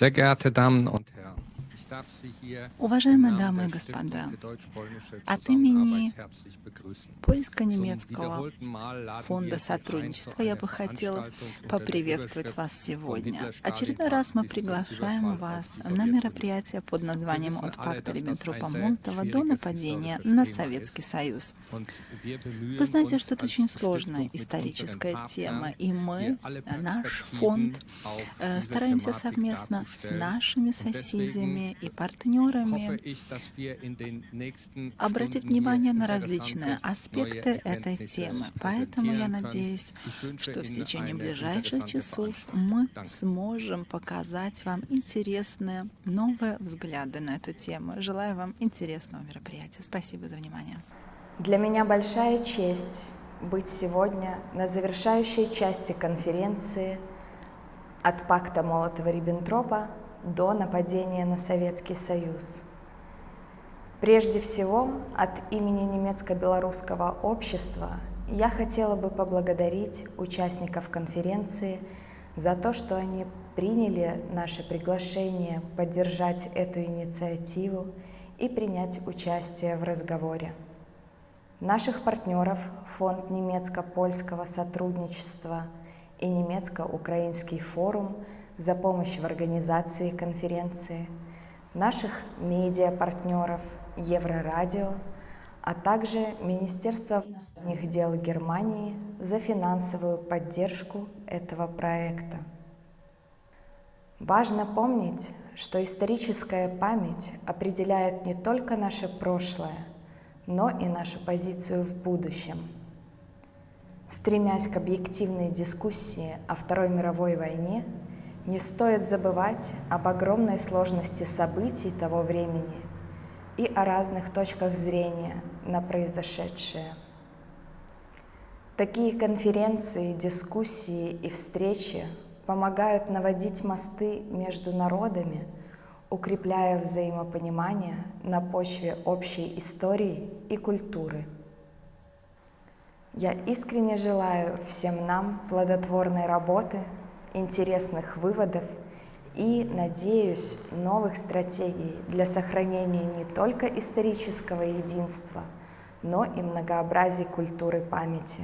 Sehr geehrte Damen und Herren, ich darf Sie hier Уважаемые дамы и господа, от имени Польско-немецкого фонда сотрудничества я бы хотела поприветствовать вас сегодня. Очередной раз мы приглашаем вас на мероприятие под названием «От пакта Риббентропа-Молотова до нападения на Советский Союз». Вы знаете, что это очень сложная историческая тема, и мы, наш фонд, стараемся совместно с нашими соседями и партнерами обратить внимание на различные аспекты этой темы. Поэтому я надеюсь, что в течение ближайших часов мы сможем показать вам интересные новые взгляды на эту тему. Желаю вам интересного мероприятия. Спасибо за внимание. Для меня большая честь быть сегодня на завершающей части конференции «От пакта Молотова-Риббентропа до нападения на Советский Союз». Прежде всего, от имени немецко-белорусского общества я хотела бы поблагодарить участников конференции за то, что они приняли наше приглашение поддержать эту инициативу и принять участие в разговоре. Наших партнеров Фонд немецко-польского сотрудничества и Немецко-украинский форум за помощь в организации конференции, наших медиапартнеров Еврорадио, а также Министерство иностранных дел Германии за финансовую поддержку этого проекта. Важно помнить, что историческая память определяет не только наше прошлое, но и нашу позицию в будущем. Стремясь к объективной дискуссии о Второй мировой войне, не стоит забывать об огромной сложности событий того времени и о разных точках зрения на произошедшее. Такие конференции, дискуссии и встречи помогают наводить мосты между народами, укрепляя взаимопонимание на почве общей истории и культуры. Я искренне желаю всем нам плодотворной работы, интересных выводов и, надеюсь, новых стратегий для сохранения не только исторического единства, но и многообразия культуры памяти.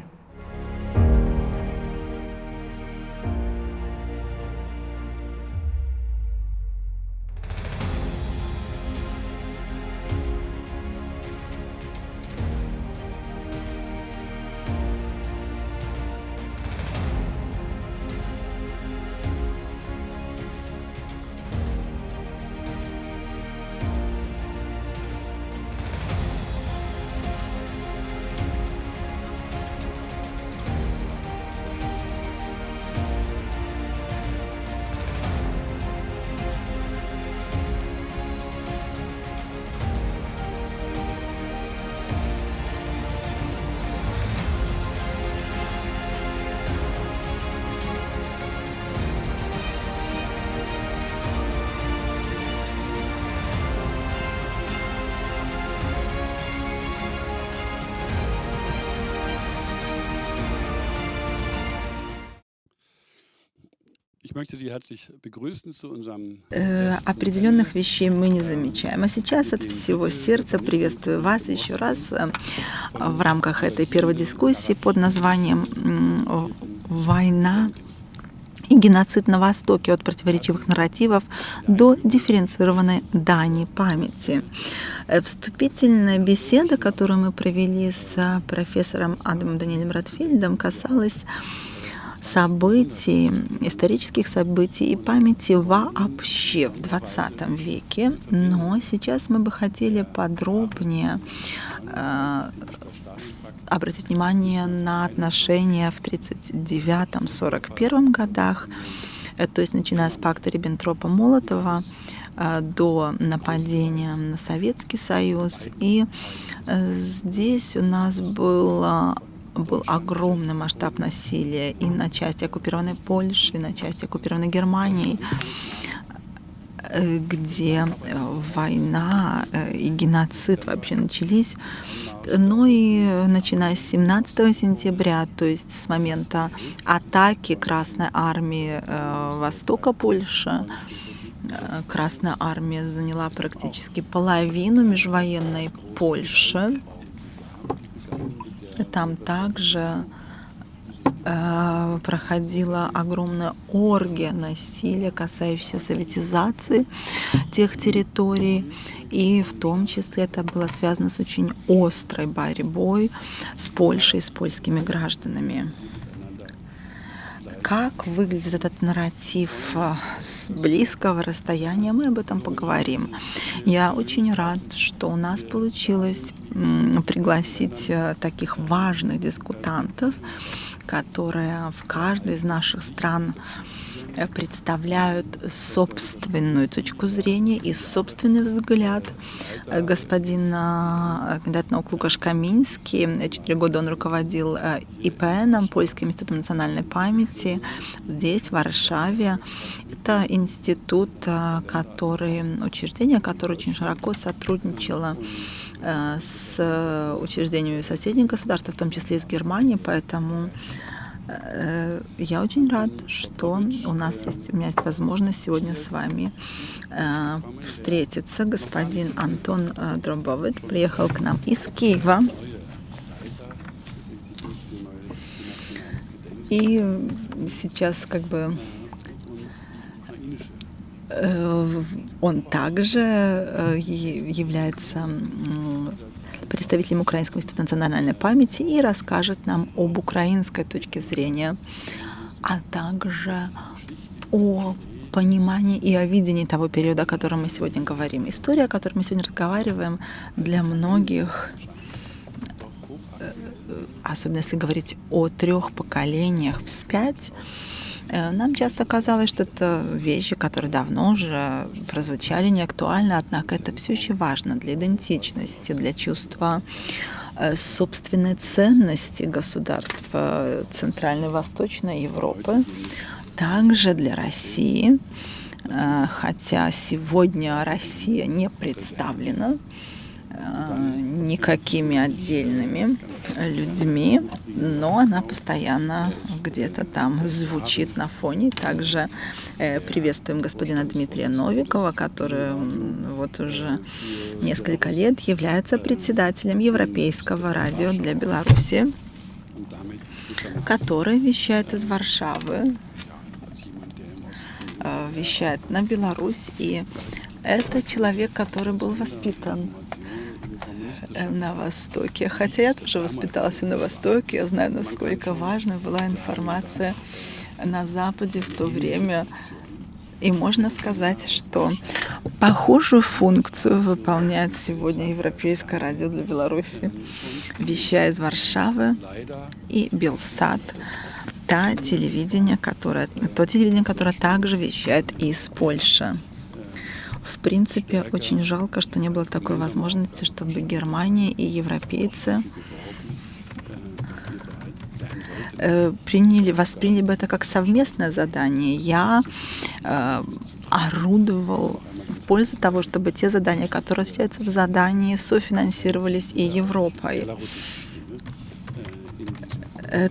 Определенных вещей мы не замечаем. А сейчас от всего сердца приветствую вас еще раз в рамках этой первой дискуссии под названием «Война и геноцид на Востоке. От противоречивых нарративов до дифференцированной дани памяти». Вступительная беседа, которую мы провели с профессором Адамом Даниэлем Ратфельдом, касалась событий, исторических событий и памяти вообще в XX веке. Но сейчас мы бы хотели подробнее обратить внимание на отношения в 1939-1941 годах, то есть начиная с пакта Риббентропа-Молотова до нападения на Советский Союз. И здесь у нас был огромный масштаб насилия и на части оккупированной Польши, и на части оккупированной Германии, где война и геноцид вообще начались. Ну и начиная с 17 сентября, то есть с момента атаки Красной Армии востока Польши, Красная армия заняла практически половину межвоенной Польши. Там также проходила огромная оргия насилия, касающаяся советизации тех территорий. И в том числе это было связано с очень острой борьбой с Польшей, с польскими гражданами. Как выглядит этот нарратив с близкого расстояния, мы об этом поговорим. Я очень рад, что у нас получилось пригласить таких важных дискутантов, которые в каждой из наших стран представляют собственную точку зрения и собственный взгляд. Господин кандидат наук Лукаш Каминский, 4 года он руководил ИПНом, Польским институтом национальной памяти, здесь, в Варшаве. Это институт, учреждение, которое очень широко сотрудничало с учреждениями соседних государств, в том числе и с Германией, поэтому я очень рад, что у меня есть возможность сегодня с вами встретиться. Господин Антон Дробович приехал к нам из Киева. И сейчас он также является представителем Украинского института национальной памяти и расскажет нам об украинской точке зрения, а также о понимании и о видении того периода, о котором мы сегодня говорим. История, о которой мы сегодня разговариваем, для многих, особенно если говорить о 3 поколениях вспять, нам часто казалось, что это вещи, которые давно уже прозвучали, не актуальны, однако это все еще важно для идентичности, для чувства собственной ценности государств Центральной и Восточной Европы, также для России, хотя сегодня Россия не представлена никакими отдельными людьми, но она постоянно где-то там звучит на фоне. Также приветствуем господина Дмитрия Новикова, который вот уже несколько лет является председателем Европейского радио для Беларуси, который вещает из Варшавы, вещает на Беларусь, и это человек, который был воспитан на Востоке. Хотя я тоже воспиталась на Востоке, я знаю, насколько важной была информация на Западе в то время. И можно сказать, что похожую функцию выполняет сегодня Европейское радио для Беларуси, вещая из Варшавы, и Белсат, то телевидение, которое также вещает из Польши. В принципе, очень жалко, что не было такой возможности, чтобы Германия и европейцы восприняли бы это как совместное задание. Я орудовал в пользу того, чтобы те задания, которые осуществляются в задании, софинансировались и Европой.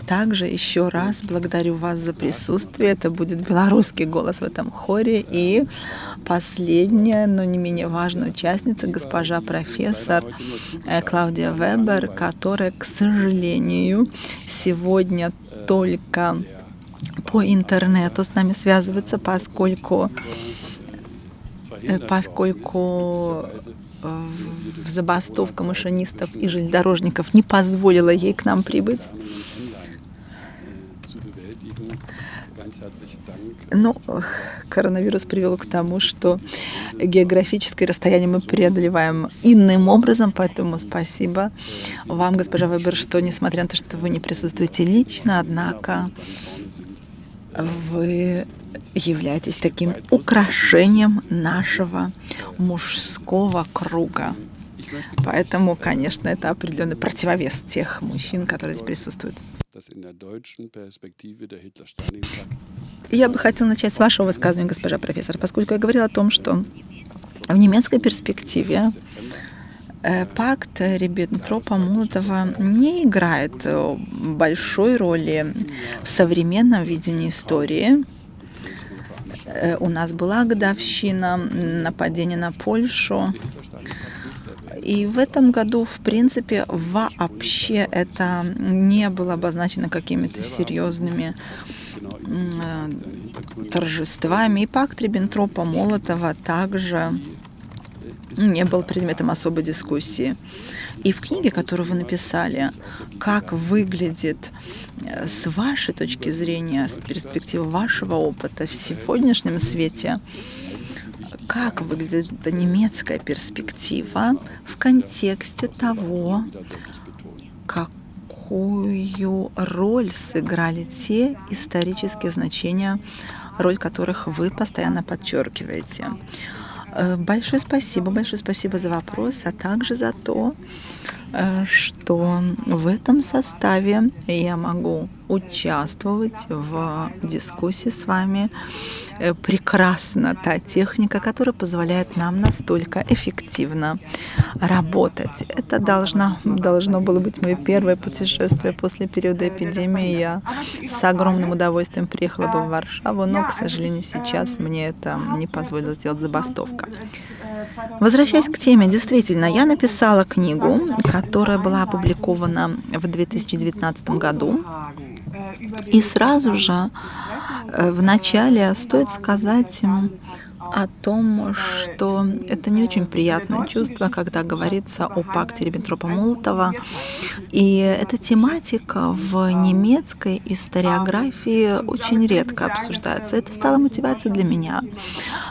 Также еще раз благодарю вас за присутствие. Это будет белорусский голос в этом хоре. И последняя, но не менее важная участница, госпожа профессор Клаудия Вебер, которая, к сожалению, сегодня только по интернету с нами связывается, поскольку забастовка машинистов и железнодорожников не позволила ей к нам прибыть. Но коронавирус привел к тому, что географическое расстояние мы преодолеваем иным образом, поэтому спасибо вам, госпожа Вебер, что, несмотря на то, что вы не присутствуете лично, однако вы являетесь таким украшением нашего мужского круга. Поэтому, конечно, это определенный противовес тех мужчин, которые здесь присутствуют. Я бы хотела начать с вашего высказывания, госпожа профессор, поскольку я говорила о том, что в немецкой перспективе пакт Риббентропа-Молотова не играет большой роли в современном видении истории. У нас была годовщина нападения на Польшу. И в этом году, в принципе, вообще это не было обозначено какими-то серьезными торжествами. И пакт Риббентропа-Молотова также не был предметом особой дискуссии. И в книге, которую вы написали, как выглядит с вашей точки зрения, с перспективы вашего опыта в сегодняшнем свете, как выглядит эта немецкая перспектива в контексте того, какую роль сыграли те исторические значения, роль которых вы постоянно подчеркиваете. Большое спасибо за вопрос, а также за то, что в этом составе я могу участвовать в дискуссии с вами. Прекрасна та техника, которая позволяет нам настолько эффективно работать. Это должно было быть мое первое путешествие после периода эпидемии. Я с огромным удовольствием приехала бы в Варшаву, но, к сожалению, сейчас мне это не позволила сделать забастовка. Возвращаясь к теме, действительно, я написала книгу, которая была опубликована в 2019 году. И сразу же в начале стоит сказать о том, что это не очень приятное чувство, когда говорится о пакте Риббентропа-Молотова. И эта тематика в немецкой историографии очень редко обсуждается. Это стало мотивацией для меня.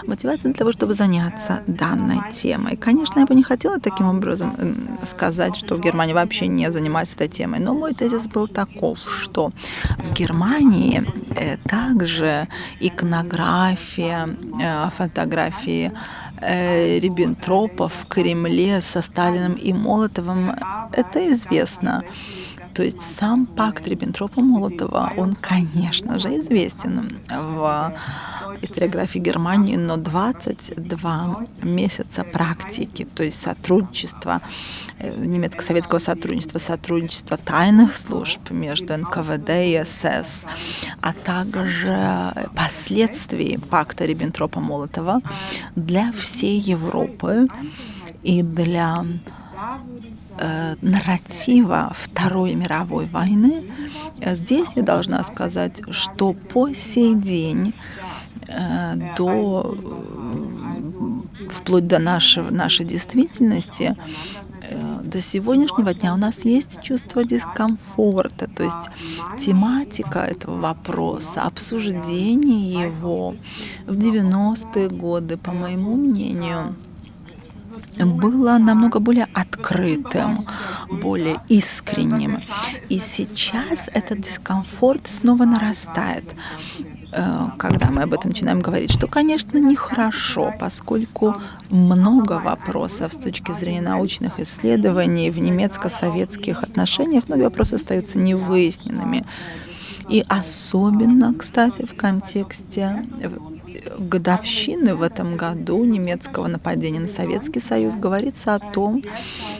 Мотивацией для того, чтобы заняться данной темой. Конечно, я бы не хотела таким образом сказать, что в Германии вообще не занимаются этой темой. Но мой тезис был таков, что в Германии также иконография, фотографии Риббентропа в Кремле со Сталиным и Молотовым, это известно. То есть сам пакт Риббентропа-Молотова, он, конечно же, известен в историографии Германии, но 22 месяца практики, то есть сотрудничества, немецко-советского сотрудничества тайных служб между НКВД и СС, а также последствий пакта Риббентропа-Молотова для всей Европы и для нарратива Второй мировой войны. Здесь я должна сказать, что по сей день вплоть до нашей действительности, до сегодняшнего дня у нас есть чувство дискомфорта, то есть тематика этого вопроса, обсуждение его в 90-е годы, по моему мнению, было намного более открытым, более искренним. И сейчас этот дискомфорт снова нарастает, когда мы об этом начинаем говорить, что, конечно, нехорошо, поскольку много вопросов с точки зрения научных исследований в немецко-советских отношениях, многие вопросы остаются невыясненными. И особенно, кстати, в контексте годовщины в этом году немецкого нападения на Советский Союз говорится о том,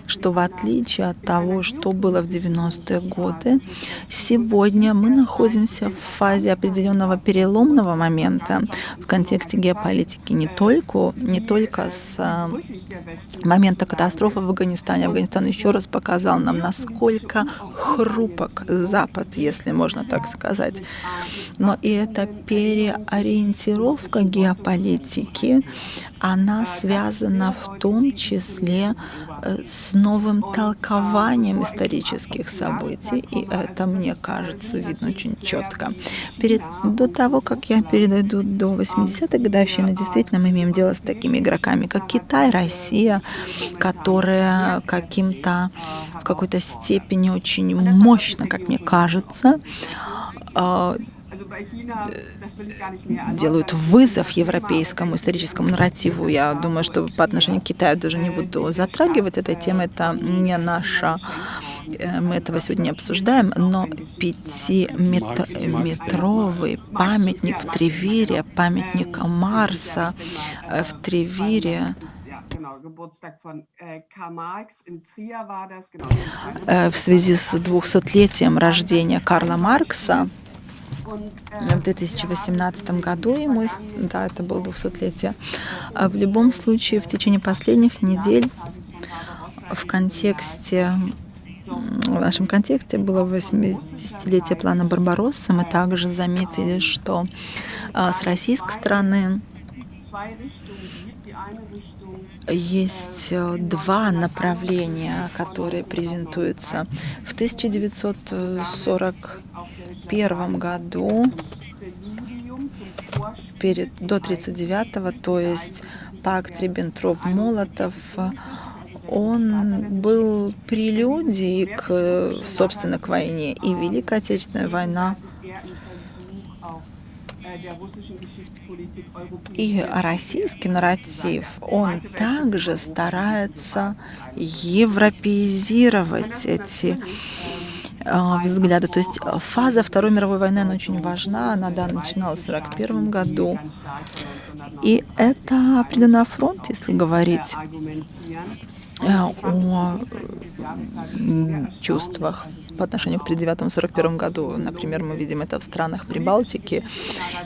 что в отличие от того, что было в 90-е годы, сегодня мы находимся в фазе определенного переломного момента в контексте геополитики не только с момента катастрофы в Афганистане. Афганистан еще раз показал нам, насколько хрупок Запад, если можно так сказать. Но и эта переориентировка геополитики, она связана в том числе с новым толкованием исторических событий, и это, мне кажется, видно очень четко. До того, как я перейду до 80-й годовщины, действительно мы имеем дело с такими игроками, как Китай, Россия, которые в какой-то степени очень мощно, как мне кажется, делают вызов европейскому историческому нарративу. Я думаю, что по отношению к Китаю даже не буду затрагивать этой темы, это не наша, мы этого сегодня не обсуждаем, но 5-метровый памятник в Тревире, памятник Марса в Тревире, в связи с 200-летием рождения Карла Маркса, в 2018 году, и да, это было 200-летие. А в любом случае, в течение последних недель в нашем контексте было 80-летие плана Барбаросса. Мы также заметили, что с российской стороны есть два направления, которые презентуются. В 1941 году, до 1939-го, то есть пакт Риббентроп-Молотов, он был прелюдией собственно, к войне. И Великая Отечественная война, и российский нарратив, он также старается европеизировать эти взгляды. То есть фаза Второй мировой войны, она очень важна. Она, да, начиналась в 1941 году. И это определенный фронт, если говорить о чувствах по отношению к 1939-1941 году. Например, мы видим это в странах Прибалтики.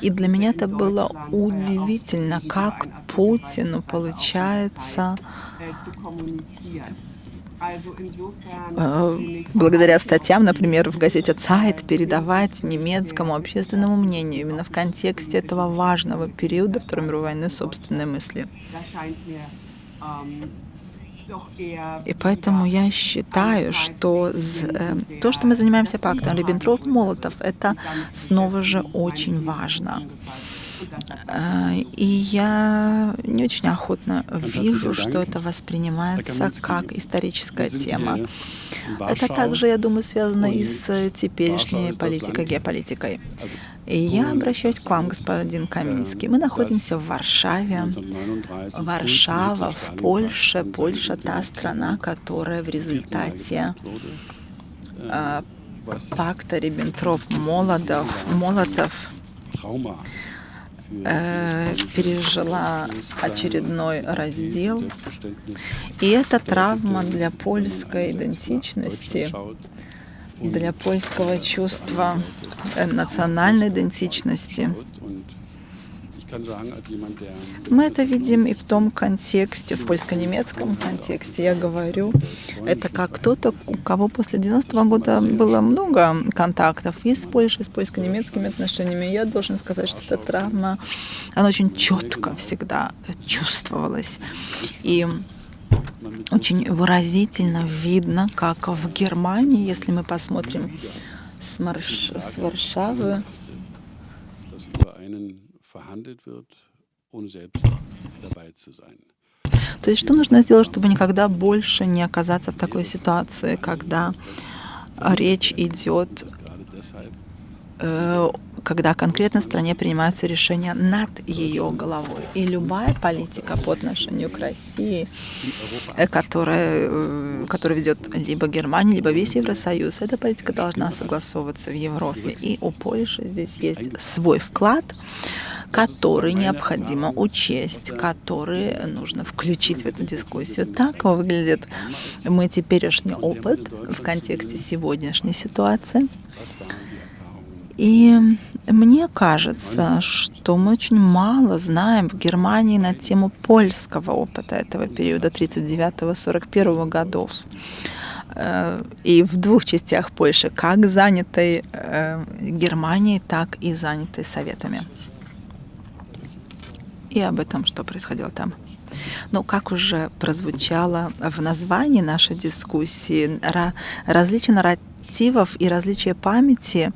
И для меня это было удивительно, как Путину получается благодаря статьям, например, в газете Zeit, передавать немецкому общественному мнению именно в контексте этого важного периода Второй мировой войны собственные мысли. И поэтому я считаю, что то, что мы занимаемся пактом Риббентроп-Молотов, это снова же очень важно. И я не очень охотно вижу, что это воспринимается как историческая тема. Это также, я думаю, связано и с теперешней политикой, геополитикой. И я обращаюсь к вам, господин Каминский. Мы находимся в Варшаве. Варшава в Польше. Польша — та страна, которая в результате пакта Риббентроп-Молотов пережила очередной раздел. И это травма для польской идентичности, для польского чувства национальной идентичности. Мы это видим и в том контексте, в польско-немецком контексте. Я говорю, это как кто-то, у кого после 90-го года было много контактов и с Польшей, и с польско-немецкими отношениями. Я должен сказать, что эта травма, она очень четко всегда чувствовалась. И очень выразительно видно, как в Германии, если мы посмотрим с Варшавы, то есть что нужно сделать, чтобы никогда больше не оказаться в такой ситуации, когда речь идет, когда конкретной стране принимаются решения над ее головой. И любая политика по отношению к России, которая ведет либо Германия, либо весь Евросоюз, эта политика должна согласовываться в Европе. И у Польши здесь есть свой вклад, который необходимо учесть, который нужно включить в эту дискуссию. Так выглядит мой теперешний опыт в контексте сегодняшней ситуации. И мне кажется, что мы очень мало знаем в Германии на тему польского опыта этого периода 1939-1941 годов. И в двух частях Польши, как занятой Германией, так и занятой Советами. И об этом, что происходило там. Но, как уже прозвучало в названии нашей дискуссии, различия нарративов и различия памяти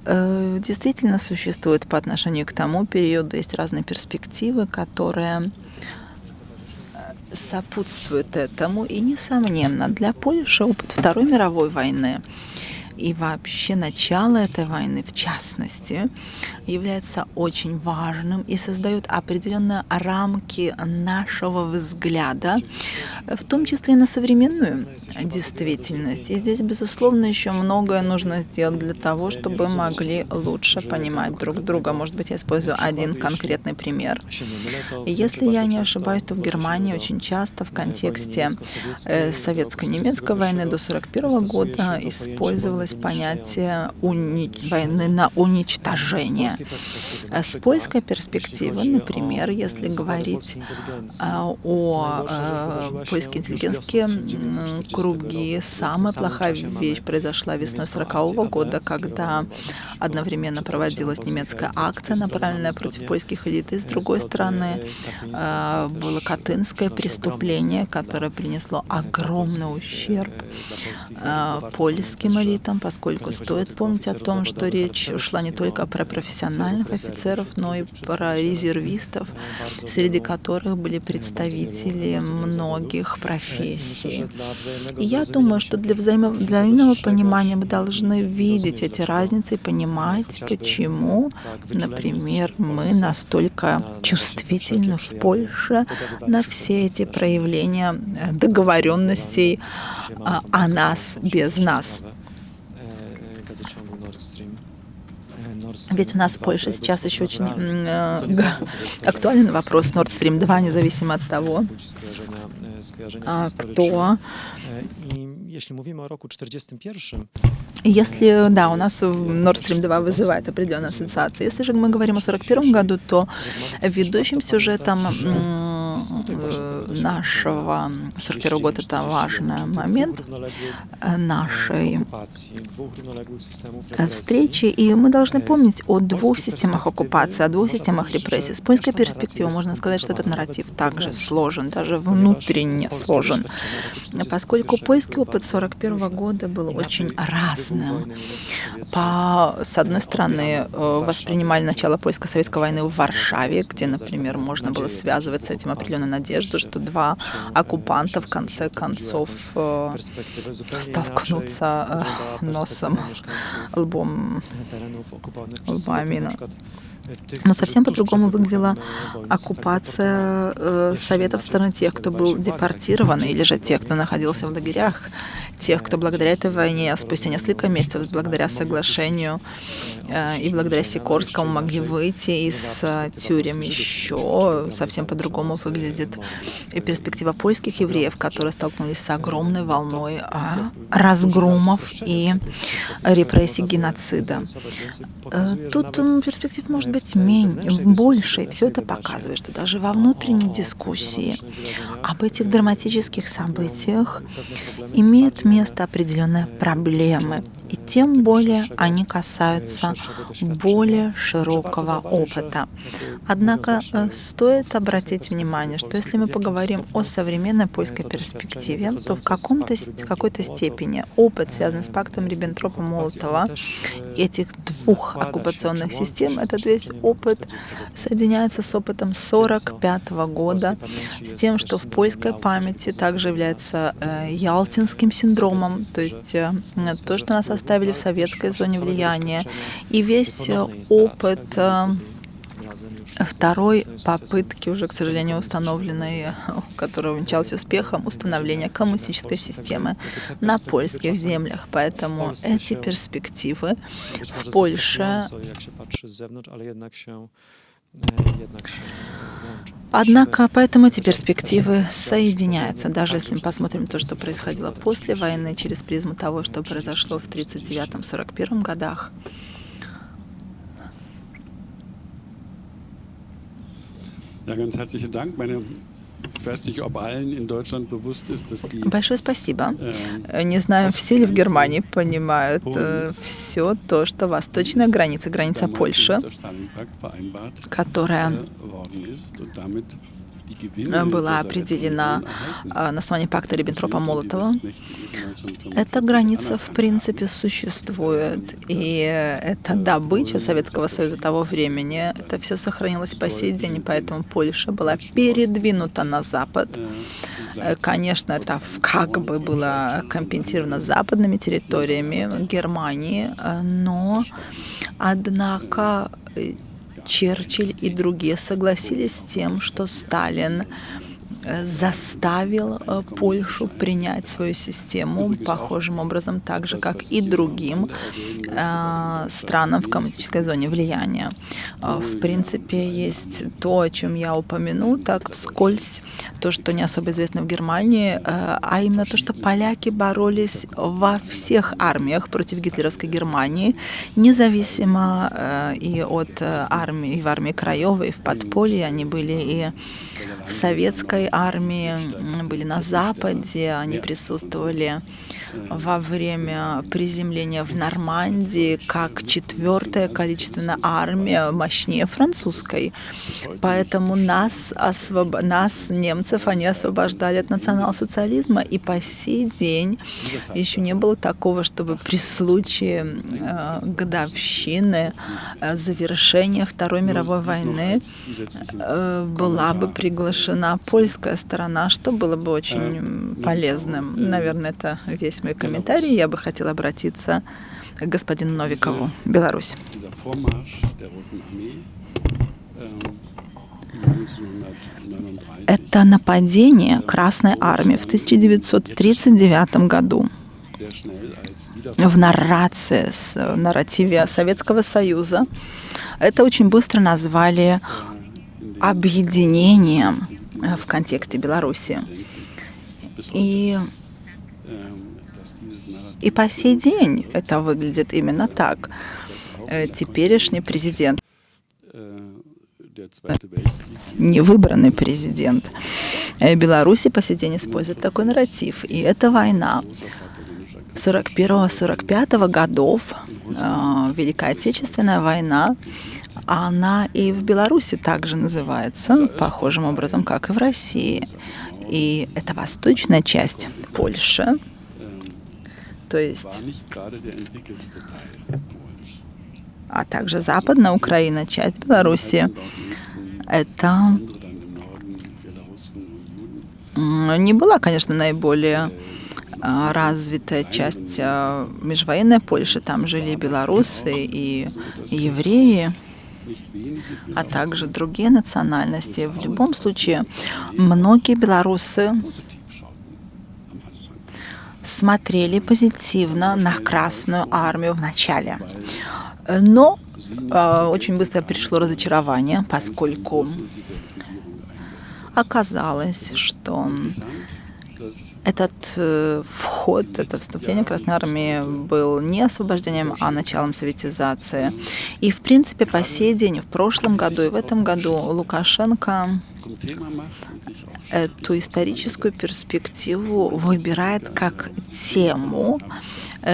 действительно существуют по отношению к тому периоду. Есть разные перспективы, которые сопутствуют этому. И, несомненно, для Польши опыт Второй мировой войны и вообще начало этой войны, в частности, является очень важным и создает определенные рамки нашего взгляда, в том числе и на современную действительность. И здесь, безусловно, еще многое нужно сделать для того, чтобы мы могли лучше понимать друг друга. Может быть, я использую один конкретный пример. Если я не ошибаюсь, то в Германии очень часто в контексте советско-немецкой войны до 1941 года использовалась распространилось понятие войны на уничтожение. С польской перспективы, например, если говорить о польской интеллигентские круги, самая плохая вещь произошла весной 1940 года, когда одновременно проводилась немецкая акция, направленная против польских элит, и с другой стороны было катынское преступление, которое принесло огромный ущерб польским элитам, поскольку стоит помнить о том, что речь шла не только про профессиональных офицеров, но и про резервистов, среди которых были представители многих профессий. И я думаю, что для взаимного понимания мы должны видеть эти разницы и понимать, почему, например, мы настолько чувствительны в Польше на все эти проявления договоренностей о нас без нас. Ведь у нас в Польше сейчас еще очень актуален вопрос Nord Stream 2, независимо от того, кто. Если, да, у нас Nord Stream 2 вызывает определенные ассоциации. Если же мы говорим о 1941 году, то ведущим сюжетом нашего 1941 года это важный момент нашей встречи. И мы должны помнить о двух системах оккупации, о двух системах репрессий. С польской перспективы можно сказать, что этот нарратив также сложен, даже внутренне сложен, поскольку польский опыт 1941 года был очень разным. С одной стороны, воспринимали начало польско-советской войны в Варшаве, где, например, можно было связывать с этим определенную надежду, что два оккупанта в конце концов столкнутся носом, лбами. Но совсем по-другому выглядела оккупация Советов со стороны тех, кто был депортирован, или же тех, кто находился в лагерях, тех, кто благодаря этой войне спустя несколько месяцев, благодаря соглашению и благодаря Сикорскому могли выйти из тюрем. Еще совсем по-другому выглядит и перспектива польских евреев, которые столкнулись с огромной волной разгромов и репрессий, геноцида. Тут перспектив может быть больше, и все это показывает, что даже во внутренней дискуссии об этих драматических событиях имеют место определенные проблемы, и тем более они касаются более широкого опыта. Однако стоит обратить внимание, что если мы поговорим о современной польской перспективе, то в какой-то степени опыт, связанный с пактом Риббентропа-Молотова, этих двух оккупационных систем, этот весь опыт соединяется с опытом 1945 года, с тем, что в польской памяти также является ялтинским синдромом, то есть то, что нас оставили в советской зоне влияния, и весь опыт второй попытки, уже, к сожалению, установленной, которая увенчалась успехом, установления коммунистической системы на польских землях. Поэтому эти перспективы в Польше, однако, поэтому эти перспективы соединяются. Даже если мы посмотрим то, что происходило после войны, через призму того, что произошло в 1939-1941 годах. Большое спасибо. Не знаю, все ли в Германии понимают все то, что восточная граница, граница Польши, которая была определена на основании пакта Риббентропа-Молотова. Эта граница, в принципе, существует, и это добыча Советского Союза того времени. Это все сохранилось по сей день, и поэтому Польша была передвинута на запад. Конечно, это как бы было компенсировано западными территориями Германии, но, однако, Черчилль и другие согласились с тем, что Сталин заставил Польшу принять свою систему похожим образом, так же, как и другим странам в коммунистической зоне влияния. В принципе, есть то, о чем я упомяну, так вскользь, то, что не особо известно в Германии, а именно то, что поляки боролись во всех армиях против гитлеровской Германии, независимо и от армии, и в армии Краевой, и в подполье, они были и в советской армии, были на Западе, они присутствовали во время приземления в Нормандии как 4-я количественная армия, мощнее французской. Поэтому нас, немцев, они освобождали от национал-социализма. И по сей день еще не было такого, чтобы при случае годовщины завершения Второй мировой войны была бы приглашена польская сторона, что было бы очень полезным. Наверное, это весь мой комментарий. Я бы хотела обратиться к господину Новикову, Беларусь. Это нападение Красной Армии в 1939 году в нарративе Советского Союза. Это очень быстро назвали объединением в контексте Беларуси. И по сей день это выглядит именно так. Теперешний президент, невыбранный президент Беларуси, по сей день использует такой нарратив. И эта война 41-45 годов, Великая Отечественная война, она и в Беларуси также называется, похожим образом, как и в России. И это восточная часть Польши, то есть, а также западная Украина, часть Беларуси. Это не была, конечно, наиболее развитая часть межвоенной Польши. Там жили белорусы и евреи, а также другие национальности. В любом случае, многие белорусы смотрели позитивно на Красную Армию в начале. Но очень быстро пришло разочарование, поскольку оказалось, что этот вход, это вступление Красной Армии был не освобождением, а началом советизации. И, в принципе, по сей день, в прошлом году и в этом году Лукашенко эту историческую перспективу выбирает как тему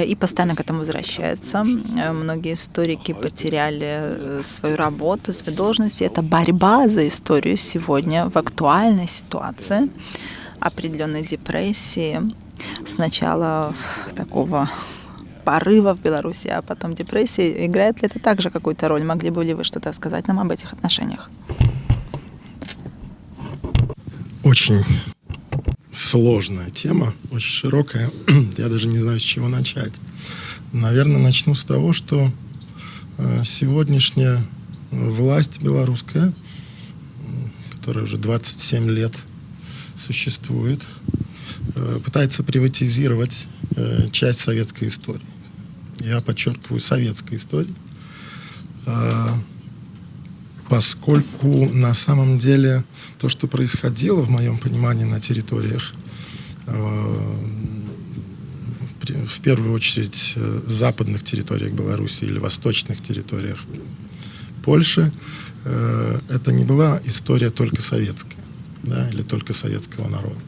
и постоянно к этому возвращается. Многие историки потеряли свою работу, свои должности. Это борьба за историю сегодня в актуальной ситуации, определенной депрессии, сначала такого порыва в Беларуси, а потом депрессии. Играет ли это также какую-то роль? Могли бы ли вы что-то сказать нам об этих отношениях? Очень сложная тема, очень широкая. Я даже не знаю, с чего начать. Наверное, начну с того, что сегодняшняя власть белорусская, которая уже 27 лет существует, пытается приватизировать часть советской истории. Я подчеркиваю, советской истории, поскольку на самом деле то, что происходило, в моем понимании, на территориях, в первую очередь, западных территориях Беларуси или восточных территориях Польши, это не была история только советская, да, или только советского народа.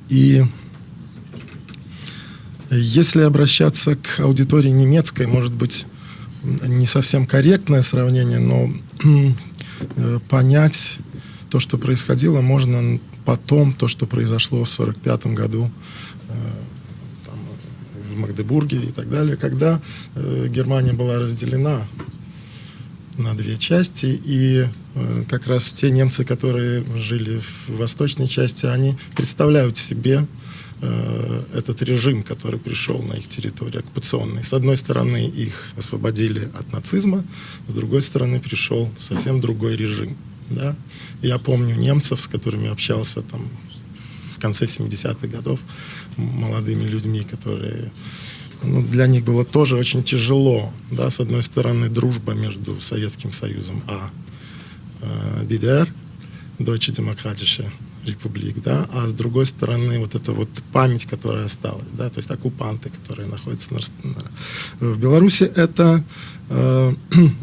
И если обращаться к аудитории немецкой, может быть, не совсем корректное сравнение, но понять то, что происходило, можно потом, то, что произошло в 1945 году там, в Магдебурге и так далее, когда Германия была разделена на две части, и как раз те немцы, которые жили в восточной части, они представляют себе этот режим, который пришел на их территорию, оккупационный. С одной стороны, их освободили от нацизма, с другой стороны, пришел совсем другой режим. Да? Я помню немцев, с которыми общался там в конце 70-х годов, молодыми людьми, которые... для них было тоже очень тяжело. Да? С одной стороны, дружба между Советским Союзом и ДДР, Deutsche Demokratische Republik, да? А с другой стороны, вот эта вот память, которая осталась, да? То есть оккупанты, которые находятся в Беларуси, это,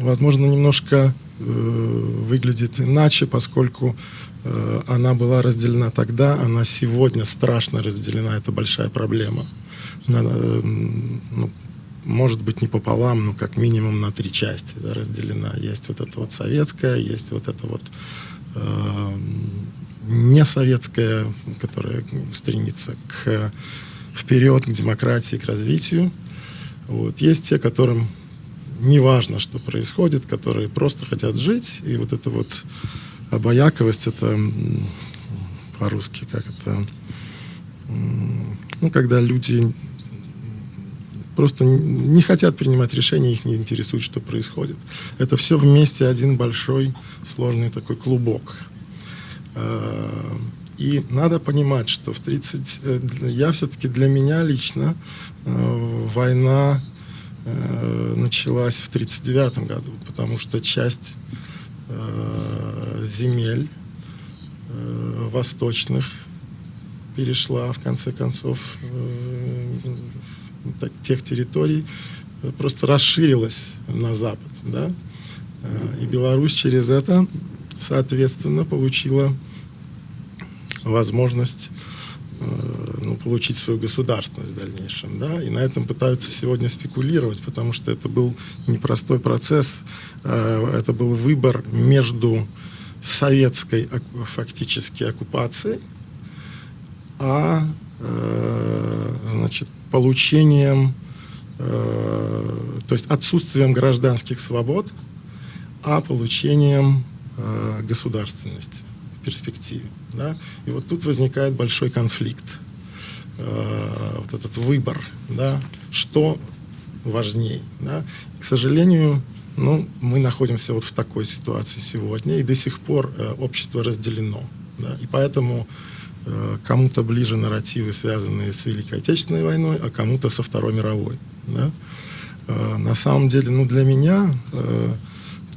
возможно, немножко выглядит иначе, поскольку она была разделена тогда, она сегодня страшно разделена, это большая проблема. Может быть, не пополам, но как минимум на 3 части, да, разделена. Есть вот это вот советская, есть вот это вот не советская, которая стремится вперед, к демократии, к развитию. Вот. Есть те, которым не важно, что происходит, которые просто хотят жить, и вот эта вот обаяковость, это по-русски, как это, когда люди просто не хотят принимать решения, их не интересует, что происходит. Это все вместе один большой сложный такой клубок. И надо понимать, что все-таки для меня лично война началась в 1939 году, потому что часть земель восточных перешла, в конце концов, тех территорий, просто расширилась на запад. Да? И Беларусь через это, соответственно, получила возможность получить свою государственность в дальнейшем. Да? И на этом пытаются сегодня спекулировать, потому что это был непростой процесс, это был выбор между советской фактически оккупацией, получением, то есть отсутствием гражданских свобод, а получением государственности в перспективе. Да? И вот тут возникает большой конфликт. Вот этот выбор, да? Что важней. Да? К сожалению, мы находимся вот в такой ситуации сегодня, и до сих пор общество разделено. Да? И поэтому кому-то ближе нарративы, связанные с Великой Отечественной войной, а кому-то со Второй мировой. Да? На самом деле, для меня,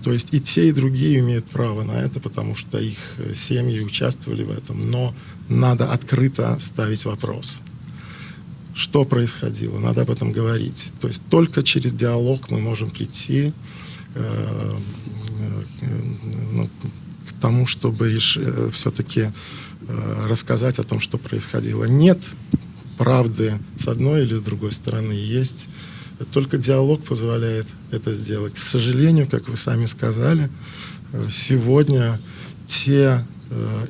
то есть и те, и другие имеют право на это, потому что их семьи участвовали в этом, но надо открыто ставить вопрос. Что происходило? Надо об этом говорить. То есть только через диалог мы можем прийти к тому, чтобы все-таки рассказать о том, что происходило. Нет правды с одной или с другой стороны. Есть только диалог позволяет это сделать. К сожалению, как вы сами сказали, сегодня те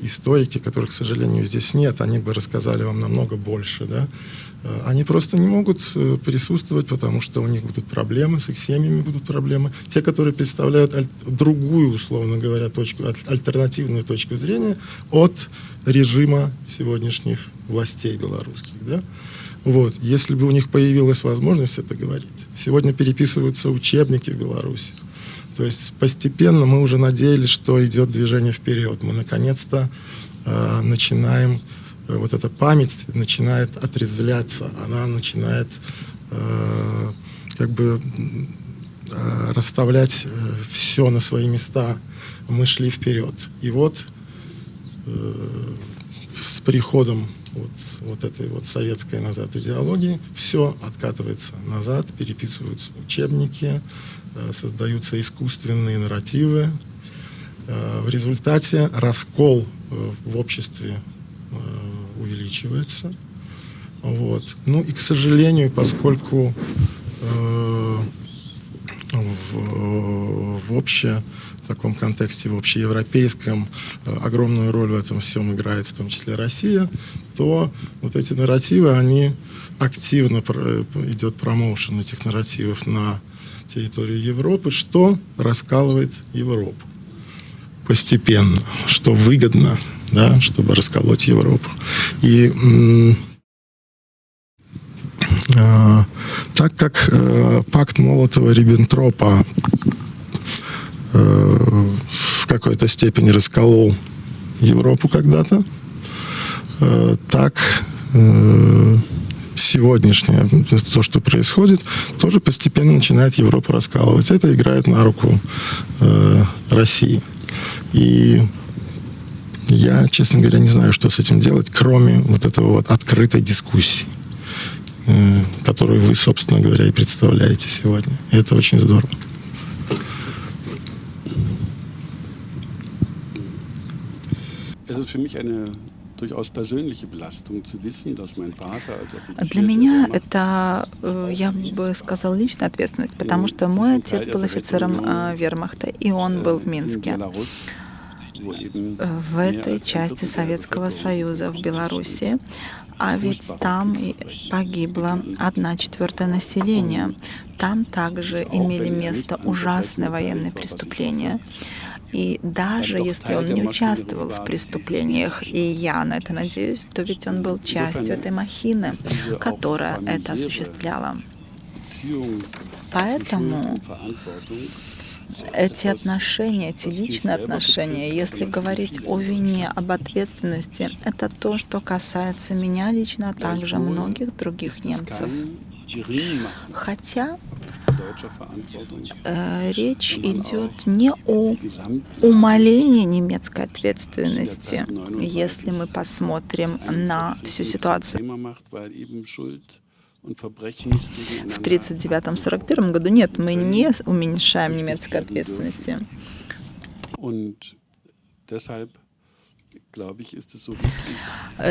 историки, которых, к сожалению, здесь нет, они бы рассказали вам намного больше, да? Они просто не могут присутствовать, потому что у них будут проблемы, с их семьями будут проблемы. Те, которые представляют другую, условно говоря, альтернативную точку зрения от режима сегодняшних властей белорусских, да? Вот. Если бы у них появилась возможность это говорить. Сегодня переписываются учебники в Беларуси. То есть постепенно мы уже надеялись, что идет движение вперед. Мы наконец-то начинаем, вот эта память начинает отрезвляться, она начинает расставлять все на свои места. Мы шли вперед. И вот с приходом вот этой вот советской назад идеологии все откатывается назад, переписываются учебники, создаются искусственные нарративы. В результате раскол в обществе увеличивается. Вот. И, к сожалению, поскольку в таком контексте, в общеевропейском, огромную роль в этом всем играет в том числе Россия, то вот эти нарративы, они активно идет промоушен этих нарративов на территорию Европы, что раскалывает Европу постепенно, что выгодно, да, чтобы расколоть Европу. И так как пакт Молотова-Риббентропа в какой-то степени расколол Европу когда-то, так сегодняшнее, то, что происходит, тоже постепенно начинает Европу раскалывать. Это играет на руку России. И я, честно говоря, не знаю, что с этим делать, кроме вот этого вот открытой дискуссии, которую вы, собственно говоря, и представляете сегодня. И это очень здорово. Для меня это, я бы сказал, личная ответственность, потому что мой отец был офицером вермахта, и он был в Минске, в этой части Советского Союза, в Беларуси. А ведь там погибло 1/4 населения. Там также имели место ужасные военные преступления. И даже если он не участвовал в преступлениях, и я на это надеюсь, то ведь он был частью этой махины, которая это осуществляла. Поэтому эти отношения, эти личные отношения, если говорить о вине, об ответственности, это то, что касается меня лично, а также многих других немцев. Хотя речь идет не о умалении немецкой ответственности, если мы посмотрим на всю ситуацию. В 1939-1941 году нет, мы не уменьшаем немецкой ответственности.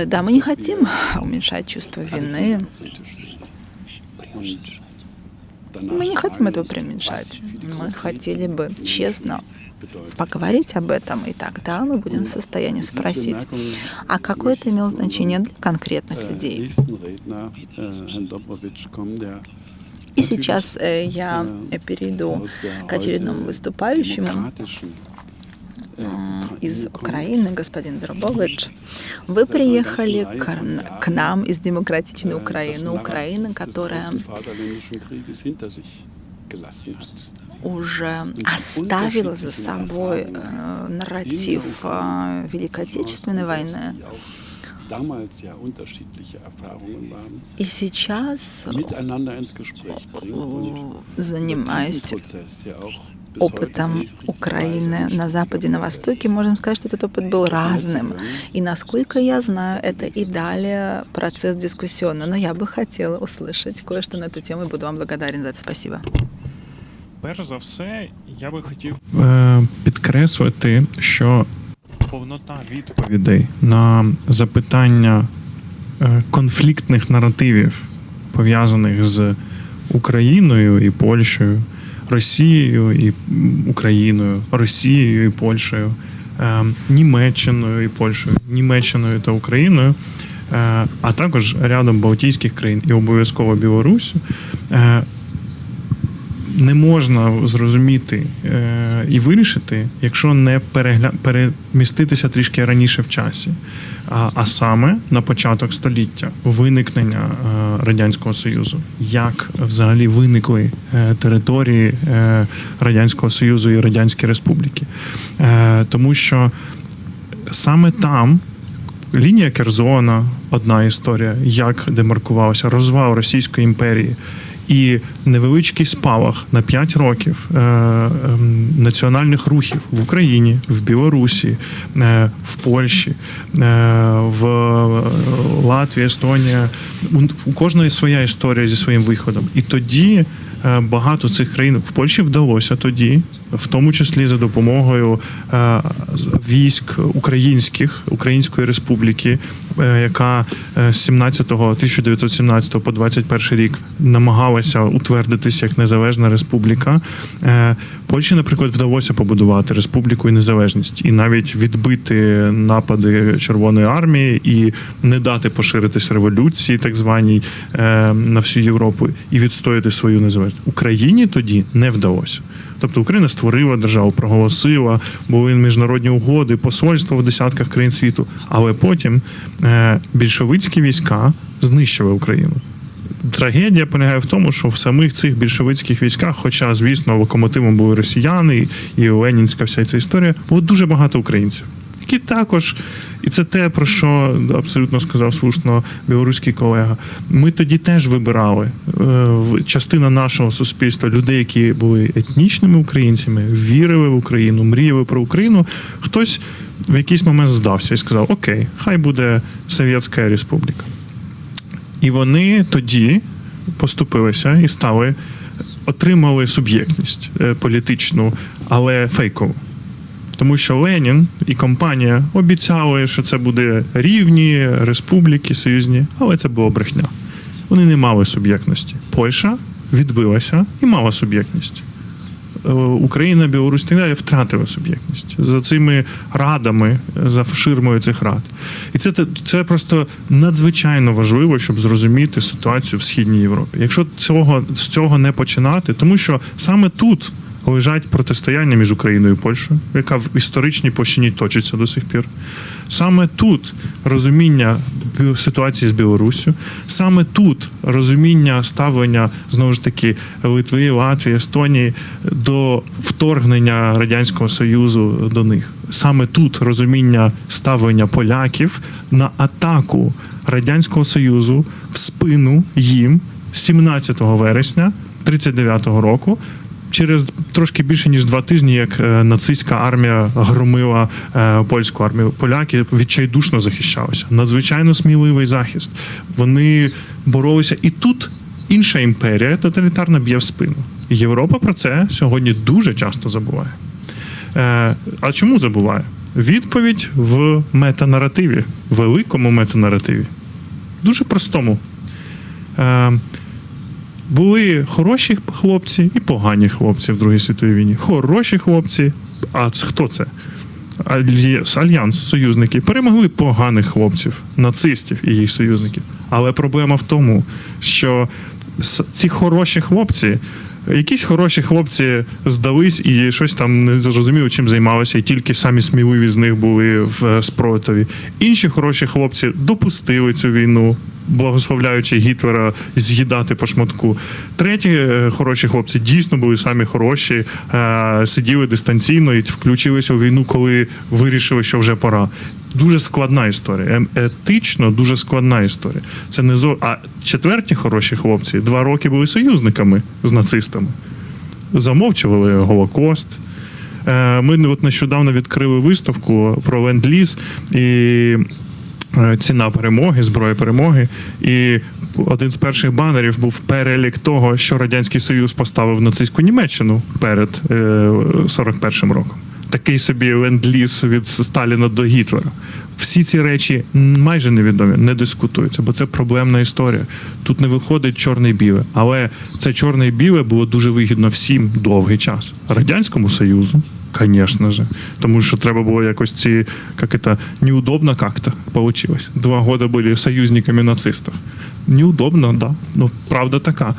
Да, мы не хотим уменьшать чувство вины. Мы не хотим этого преуменьшать. Мы хотели бы честно поговорить об этом, и тогда мы будем в состоянии спросить, а какое это имело значение для конкретных людей. И сейчас я перейду к очередному выступающему из Украины, господин Дробович. Вы приехали к нам из демократичной Украины, Украины, которая уже оставила за собой нарратив Великой Отечественной войны. И сейчас, занимаясь опытом Украины на Западе, на Востоке, можем сказать, что этот опыт был разным. И, насколько я знаю, это и далее процесс дискуссионный. Но я бы хотела услышать кое-что на эту тему и буду вам благодарен за это. Спасибо. Перш за все, я би хотів підкреслити, що повнота відповідей на запитання конфліктних наративів, пов'язаних з Україною і Польщею, Росією і Україною, Росією і Польщею, Німеччиною і Польщею, Німеччиною та Україною, а також рядом Балтійських країн і обов'язково Білорусі, не можна зрозуміти і вирішити, якщо не переміститися трішки раніше в часі. А саме на початок століття, виникнення Радянського Союзу. Як взагалі виникли території Радянського Союзу і Радянські Республіки. Тому що саме там лінія Керзона, одна історія, як демаркувалася, розвал Російської імперії, і невеличкий спалах на 5 років національних рухів в Україні, в Білорусі, в Польщі, в Латвії, Естонії. У кожної своя історія зі своїм виходом. І тоді багато цих країн в Польщі вдалося тоді, в тому числі за допомогою військ Української Республіки, яка з 1917 по 21 рік намагалася утвердитися як незалежна республіка. Польщі, наприклад, вдалося побудувати республіку і незалежність, і навіть відбити напади Червоної армії, і не дати поширитись революції, так званій, на всю Європу, і відстояти свою незалежність. Україні тоді не вдалося. Тобто Україна створила державу, проголосила, були міжнародні угоди, посольства в десятках країн світу, але потім більшовицькі війська знищили Україну. трагедія полягає в тому, що в самих цих більшовицьких військах, хоча, звісно, локомотивом були росіяни і ленінська вся ця історія, було дуже багато українців. Які також, і це те, про що абсолютно сказав слушно білоруський колега, ми тоді теж вибирали частина нашого суспільства, людей, які були етнічними українцями, вірили в Україну, мріяли про Україну, хтось в якийсь момент здався і сказав, окей, хай буде Совєтська Республіка. І вони тоді поступилися і отримали суб'єктність політичну, але фейкову. Тому що Ленін і компанія обіцяли, що це буде рівні республіки союзні, але це була брехня. Вони не мали суб'єктності. Польща відбилася і мала суб'єктність. Україна, Білорусь і так далі втратили суб'єктність за цими радами, за ширмою цих рад. І це просто надзвичайно важливо, щоб зрозуміти ситуацію в Східній Європі. Якщо з цього не починати, тому що саме тут лежать протистояння між Україною і Польщею, яка в історичній площині точиться до сих пір. Саме тут розуміння ситуації з Білоруссю, саме тут розуміння ставлення, знову ж таки, Литви, Латвії, Естонії до вторгнення Радянського Союзу до них. Саме тут розуміння ставлення поляків на атаку Радянського Союзу в спину їм 17 вересня 1939 року, через трошки більше, ніж 2 тижні, як нацистська армія громила польську армію. Поляки відчайдушно захищалися. Надзвичайно сміливий захист. Вони боролися. І тут інша імперія тоталітарна б'є в спину. І Європа про це сьогодні дуже часто забуває. А чому забуває? Відповідь в метанаративі, великому метанаративі. Дуже простому. Були хороші хлопці і погані хлопці в Другій світовій війні. Хороші хлопці, а хто це? Альянс, союзники, перемогли поганих хлопців, нацистів і їх союзників. Але проблема в тому, що ці хороші хлопці, якісь хороші хлопці здались і щось там не зрозуміло, чим займалися, і тільки самі сміливі з них були в спротиві. Інші хороші хлопці допустили цю війну, благословляючи Гітлера з'їдати по шматку. Треті хороші хлопці дійсно були самі хороші, сиділи дистанційно і включилися у війну, коли вирішили, що вже пора. Дуже складна історія. Етично дуже складна історія. Це не А четверті хороші хлопці 2 роки були союзниками з нацистами. Замовчували Голокост. Ми от нещодавно відкрили виставку про ленд-ліз і ціна перемоги, зброя перемоги. І один з перших банерів був перелік того, що Радянський Союз поставив нацистську Німеччину перед 41-м роком. Такий собі ленд-ліз від Сталіна до Гітлера. Всі ці речі майже невідомі, не дискутуються, бо це проблемна історія. Тут не виходить чорне і біле. Але це чорне і біле було дуже вигідно всім довгий час. Радянському Союзу, звісно ж, тому що треба було якось неудобно как-то получилось. 2 роки були союзниками нацистів. Неудобно, да. Ну, правда така.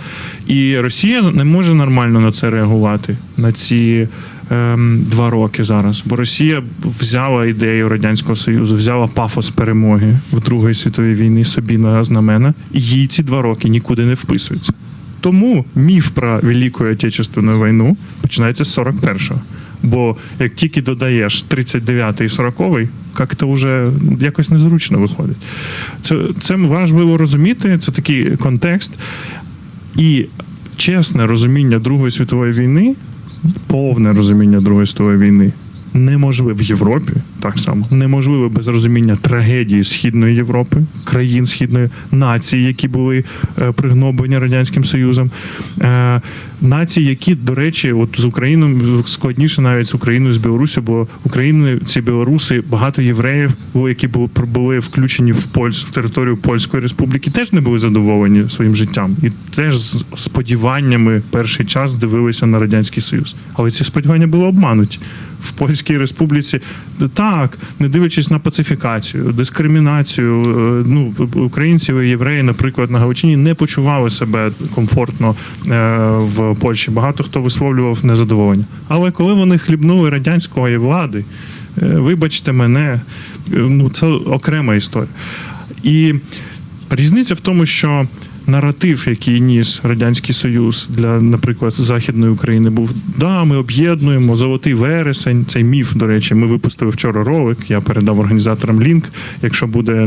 І Росія не може нормально на це реагувати, на ці 2 роки зараз. Бо Росія взяла ідею Радянського Союзу, взяла пафос перемоги в Другій світовій війні собі на знамена, і їй ці 2 роки нікуди не вписуються. Тому міф про Велику Отечественну війну починається з 41-го. Бо як тільки додаєш 39-й і 40-й, як-то вже якось незручно виходить. Це важливо розуміти, це такий контекст. І чесне розуміння Другої світової війни, повне розуміння Другої світової війни неможливе в Європі, так само, неможливе без розуміння трагедії Східної Європи, країн Східної, націй, які були пригноблені Радянським Союзом, нації, які, до речі, от з Україною складніше навіть з Україною, з Білоруссю, бо Україна, ці білоруси, багато євреїв, які були включені в територію Польської Республіки, теж не були задоволені своїм життям. І теж з сподіваннями перший час дивилися на Радянський Союз. Але ці сподівання були обмануті. В Польській Республіці, так, не дивлячись на пацифікацію, дискримінацію, українців і євреї, наприклад, на Галичині не почували себе комфортно в Польщі. Багато хто висловлював незадоволення. Але коли вони хлібнули радянської влади, вибачте мене, це окрема історія. І різниця в тому, що наратив, який ніс Радянський Союз для, наприклад, Західної України, був: да, ми об'єднуємо, золотий вересень, цей міф, до речі, ми випустили вчора ролик, я передав організаторам лінк, якщо буде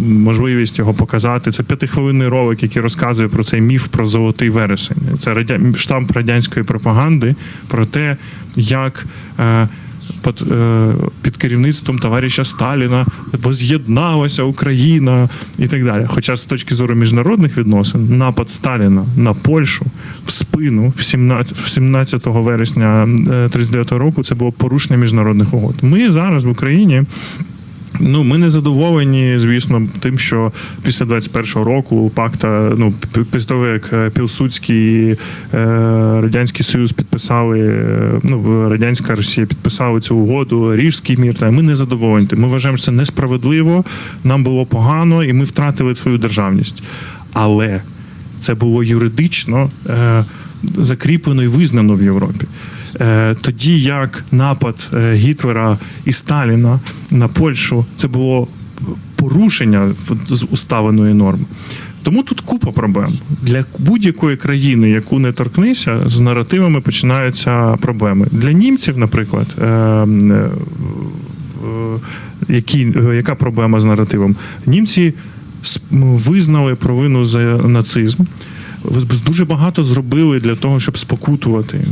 можливість його показати. Це 5-хвилинний ролик, який розказує про цей міф про золотий вересень. Це штамп радянської пропаганди про те, як під керівництвом товариша Сталіна воз'єдналася Україна і так далі. Хоча з точки зору міжнародних відносин напад Сталіна на Польщу в спину 17 вересня 1939 року це було порушення міжнародних угод. Ми зараз в Україні, ми не задоволені, звісно, тим, що після 21-го року пакта, після того, як Пілсудський і Радянський Союз підписали, Радянська Росія підписали цю угоду, Рижський мір, ми не задоволені. Ми вважаємо, що це несправедливо, нам було погано, і ми втратили свою державність. Але це було юридично закріплено і визнано в Європі. Тоді як напад Гітлера і Сталіна на Польщу, це було порушення усталеної норми. Тому тут купа проблем. Для будь-якої країни, яку не торкнися, з наративами починаються проблеми. Для німців, наприклад, яка проблема з наративом? Німці визнали провину за нацизм. Дуже багато зробили для того, щоб спокутувати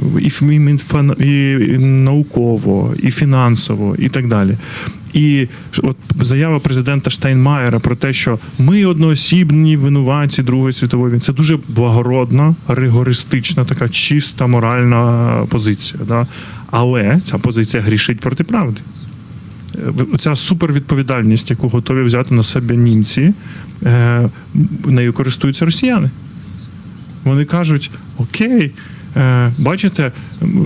і науково, і фінансово, і так далі. І от заява президента Штайнмаєра про те, що ми одноосібні винуватці Другої світової війни, це дуже благородна, ригористична, така чиста моральна позиція. Да? Але ця позиція грішить проти правди. Оця супервідповідальність, яку готові взяти на себе німці, нею користуються росіяни. Вони кажуть: окей, бачите,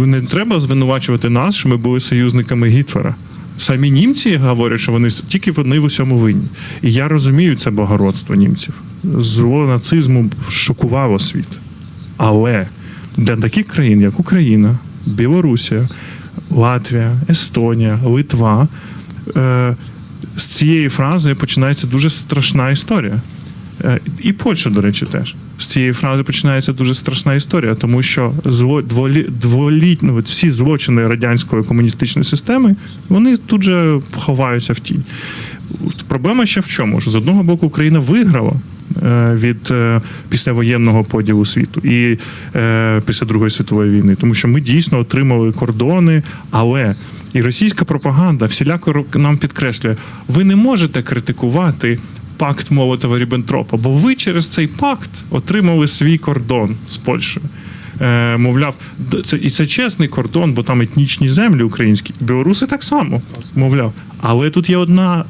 не треба звинувачувати нас, що ми були союзниками Гітлера. Самі німці говорять, що тільки вони в усьому винні. І я розумію це благородство німців. Зло нацизму шокувало світ. Але для таких країн, як Україна, Білорусія, Латвія, Естонія, Литва, з цієї фрази починається дуже страшна історія. І Польща, до речі, теж. З цієї фрази починається дуже страшна історія, тому що всі злочини радянської комуністичної системи, вони тут же ховаються в тінь. Проблема ще в чому? Що з одного боку Україна виграла від післявоєнного поділу світу і після Другої світової війни, тому що ми дійсно отримали кордони, але і російська пропаганда всіляко нам підкреслює: ви не можете критикувати пакт Молотова-Ріббентропа, бо ви через цей пакт отримали свій кордон з Польщею. Мовляв, це чесний кордон, бо там етнічні землі українські. Білоруси так само, мовляв. Але тут є одна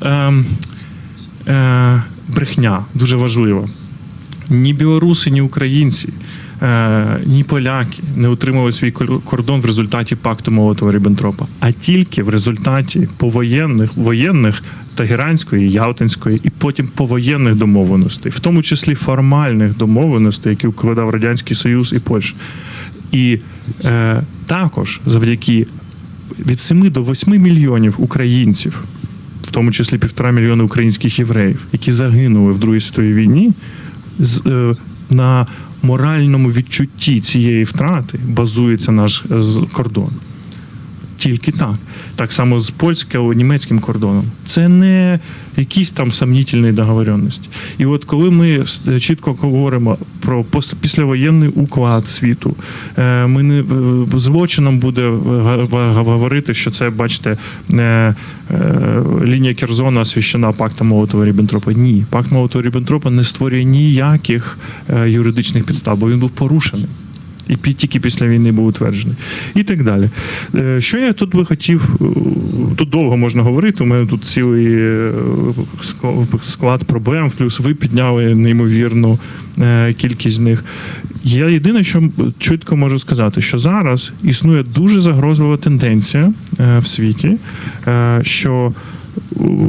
брехня, дуже важлива. Ні білоруси, ні українці, ні поляки не отримали свій кордон в результаті пакту Молотова-Ріббентропа, а тільки в результаті воєнних Тегеранської, Ялтинської і потім повоєнних домовленостей, в тому числі формальних домовленостей, які укладав Радянський Союз і Польща. І також завдяки від 7 до 8 мільйонів українців, в тому числі 1,5 мільйона українських євреїв, які загинули в Другій світовій війні, на моральному відчутті цієї втрати базується наш кордон. Тільки так. Так само з польсько-німецьким кордоном. Це не якісь там сомнітельні договоренності. І от коли ми чітко говоримо про післявоєнний уклад світу, ми не злочином буде говорити, що це, бачите, лінія Керзона освящена пактом Молотова-Ріббентропа. Ні, пакт Молотова-Ріббентропа не створює ніяких юридичних підстав, бо він був порушений. І тільки після війни був утверджений. І так далі. Що я тут би хотів... Тут довго можна говорити, у мене тут цілий склад проблем, плюс ви підняли неймовірну кількість з них. Я єдине, що чітко можу сказати, що зараз існує дуже загрозлива тенденція в світі, що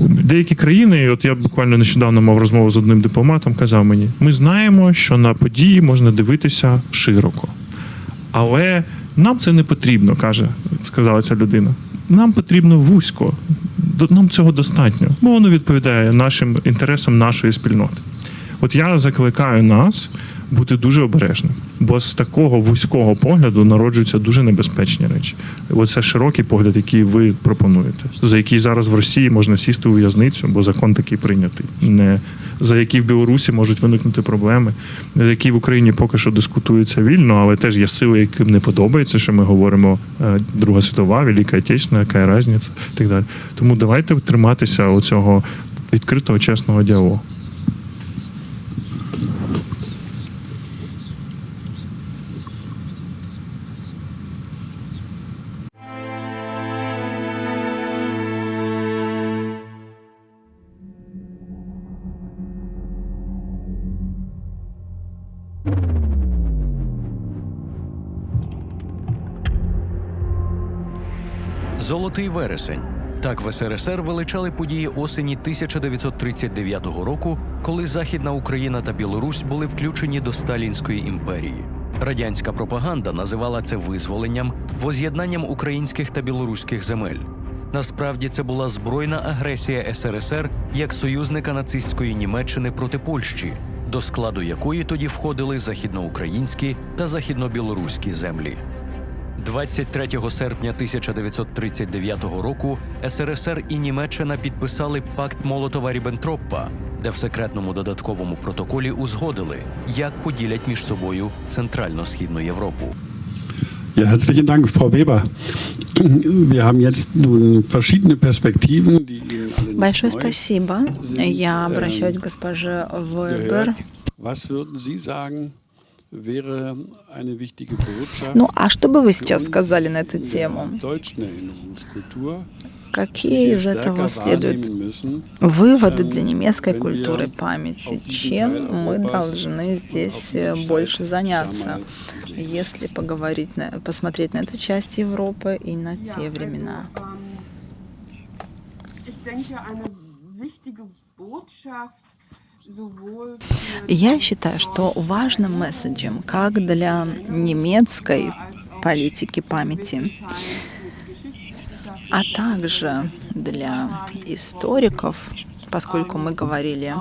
деякі країни, от я буквально нещодавно мав розмову з одним дипломатом, казав мені: ми знаємо, що на події можна дивитися широко. Але нам це не потрібно, сказала ця людина. Нам потрібно вузько. Нам цього достатньо, бо воно відповідає нашим інтересам нашої спільноти. От я закликаю нас бути дуже обережним, бо з такого вузького погляду народжуються дуже небезпечні речі. Оце широкий погляд, який ви пропонуєте, за який зараз в Росії можна сісти у в'язницю, бо закон такий прийнятий. Не за який в Білорусі можуть виникнути проблеми, за які в Україні поки що дискутуються вільно, але теж є сили, яким не подобається, що ми говоримо Друга світова, Велика Отечественна, яка різниця і так далі. Тому давайте триматися оцього відкритого, чесного діалогу. Золотий вересень. Так в СРСР величали події осені 1939 року, коли Західна Україна та Білорусь були включені до Сталінської імперії. Радянська пропаганда називала це визволенням, воз'єднанням українських та білоруських земель. Насправді це була збройна агресія СРСР як союзника нацистської Німеччини проти Польщі, до складу якої тоді входили західноукраїнські та західнобілоруські землі. 23 серпня 1939 року СРСР і Німеччина підписали пакт Молотова-Ріббентропа, де в секретному додатковому протоколі узгодили, як поділять між собою Центрально-Східну Європу. Ja, herzlichen Dank, Frau Weber. Wir haben jetzt nun verschiedene Perspektiven, die Ihnen alle nicht Большое neu спасибо. Я обращаюсь к госпоже Вебер. Was würden Sie sagen, wäre eine wichtige Botschaft Ну, а что бы вы сейчас сказали на эту тему? deutschen Erinnerungskultur, Какие из этого следуют выводы для немецкой культуры памяти? Чем мы должны здесь больше заняться, если посмотреть на эту часть Европы и на те времена? Я считаю, что важным месседжем как для немецкой политики памяти, а также для историков, поскольку мы говорили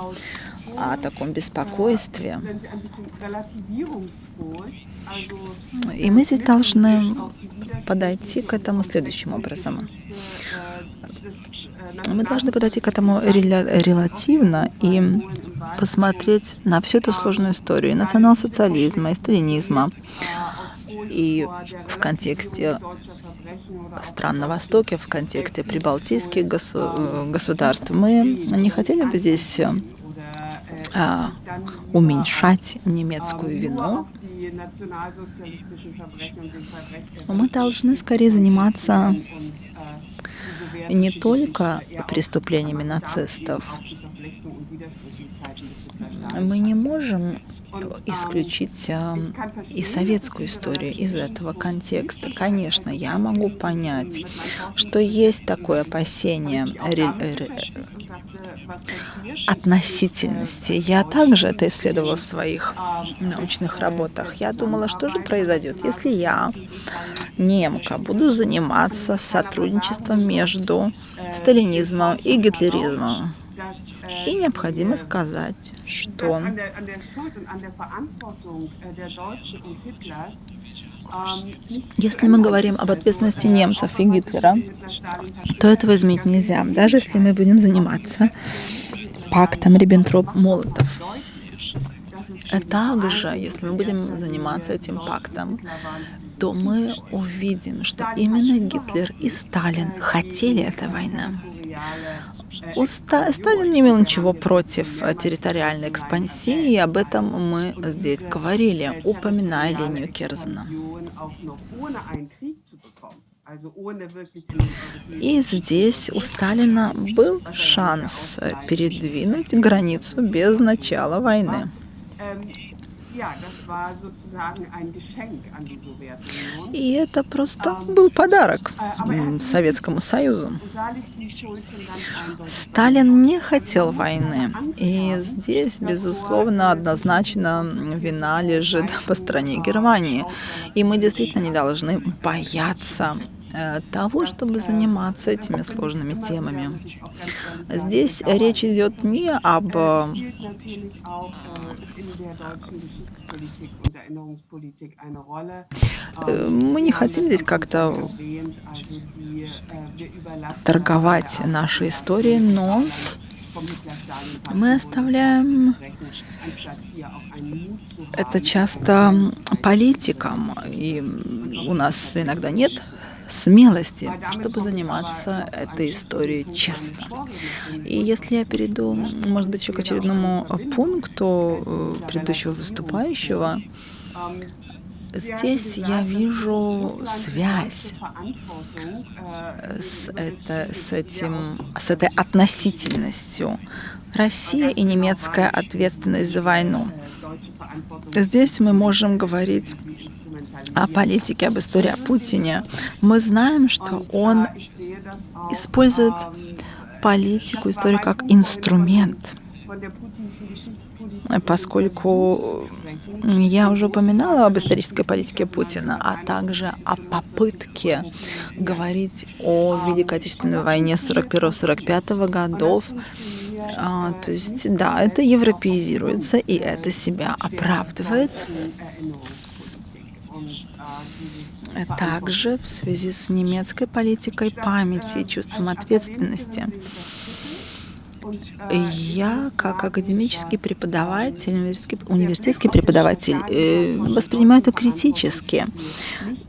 о таком беспокойстве. И мы здесь должны подойти к этому следующим образом. Мы должны подойти к этому релативно и посмотреть на всю эту сложную историю и национал-социализма, и сталинизма, и в контексте стран на Востоке, в контексте прибалтийских государств. Мы не хотели бы здесь уменьшать немецкую вину. Мы должны скорее заниматься не только преступлениями нацистов. Мы не можем исключить и советскую историю из этого контекста. Конечно, я могу понять, что есть такое опасение относительности. Я также это исследовала в своих научных работах. Я думала, что же произойдет, если я, немка, буду заниматься сотрудничеством между сталинизмом и гитлеризмом. И необходимо сказать, что если мы говорим об ответственности немцев и Гитлера, то этого изменить нельзя, даже если мы будем заниматься пактом Риббентроп-Молотов. Также, если мы будем заниматься этим пактом, то мы увидим, что именно Гитлер и Сталин хотели этой войны. Сталин не имел ничего против территориальной экспансии, и об этом мы здесь говорили, упоминая линию Керзена. И здесь у Сталина был шанс передвинуть границу без начала войны. И это просто был подарок Советскому Союзу. Сталин не хотел войны. И здесь, безусловно, однозначно вина лежит по стороне Германии. И мы действительно не должны бояться того, чтобы заниматься этими сложными темами. Здесь речь идет не об мы не хотим здесь как-то торговать нашей историей, но мы оставляем это часто политикам, и у нас иногда нет смелости, чтобы заниматься этой историей честно. И если я перейду, может быть, еще к очередному пункту предыдущего выступающего, здесь я вижу связь с этой относительностью. Россия и немецкая ответственность за войну. Здесь мы можем говорить о политике, об истории о Путине. Мы знаем, что он использует политику, историю как инструмент. Поскольку я уже упоминала об исторической политике Путина, а также о попытке говорить о Великой Отечественной войне 41-45 годов, то есть, да, это европеизируется, и это себя оправдывает. Также в связи с немецкой политикой памяти и чувством ответственности. Я, как академический преподаватель, университетский преподаватель, воспринимаю это критически.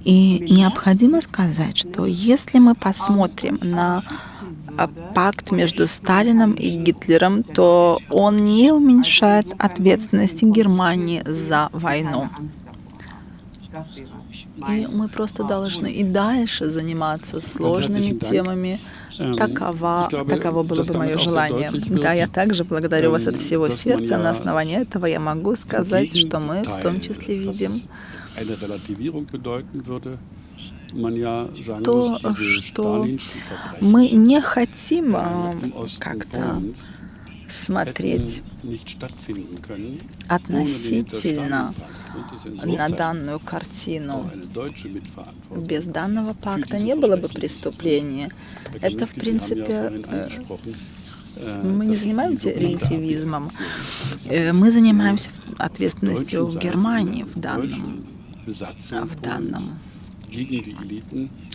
И необходимо сказать, что если мы посмотрим на пакт между Сталином и Гитлером, то он не уменьшает ответственности Германии за войну. И мы просто должны и дальше заниматься сложными темами. Таково было бы мое желание. Да, я также благодарю вас от всего сердца. На основании этого я могу сказать, что мы в том числе видим то, что мы не хотим как-то смотреть относительно на данную картину. Без данного пакта не было бы преступления. Это, в принципе, мы не занимаемся релятивизмом. Мы занимаемся ответственностью в Германии в данном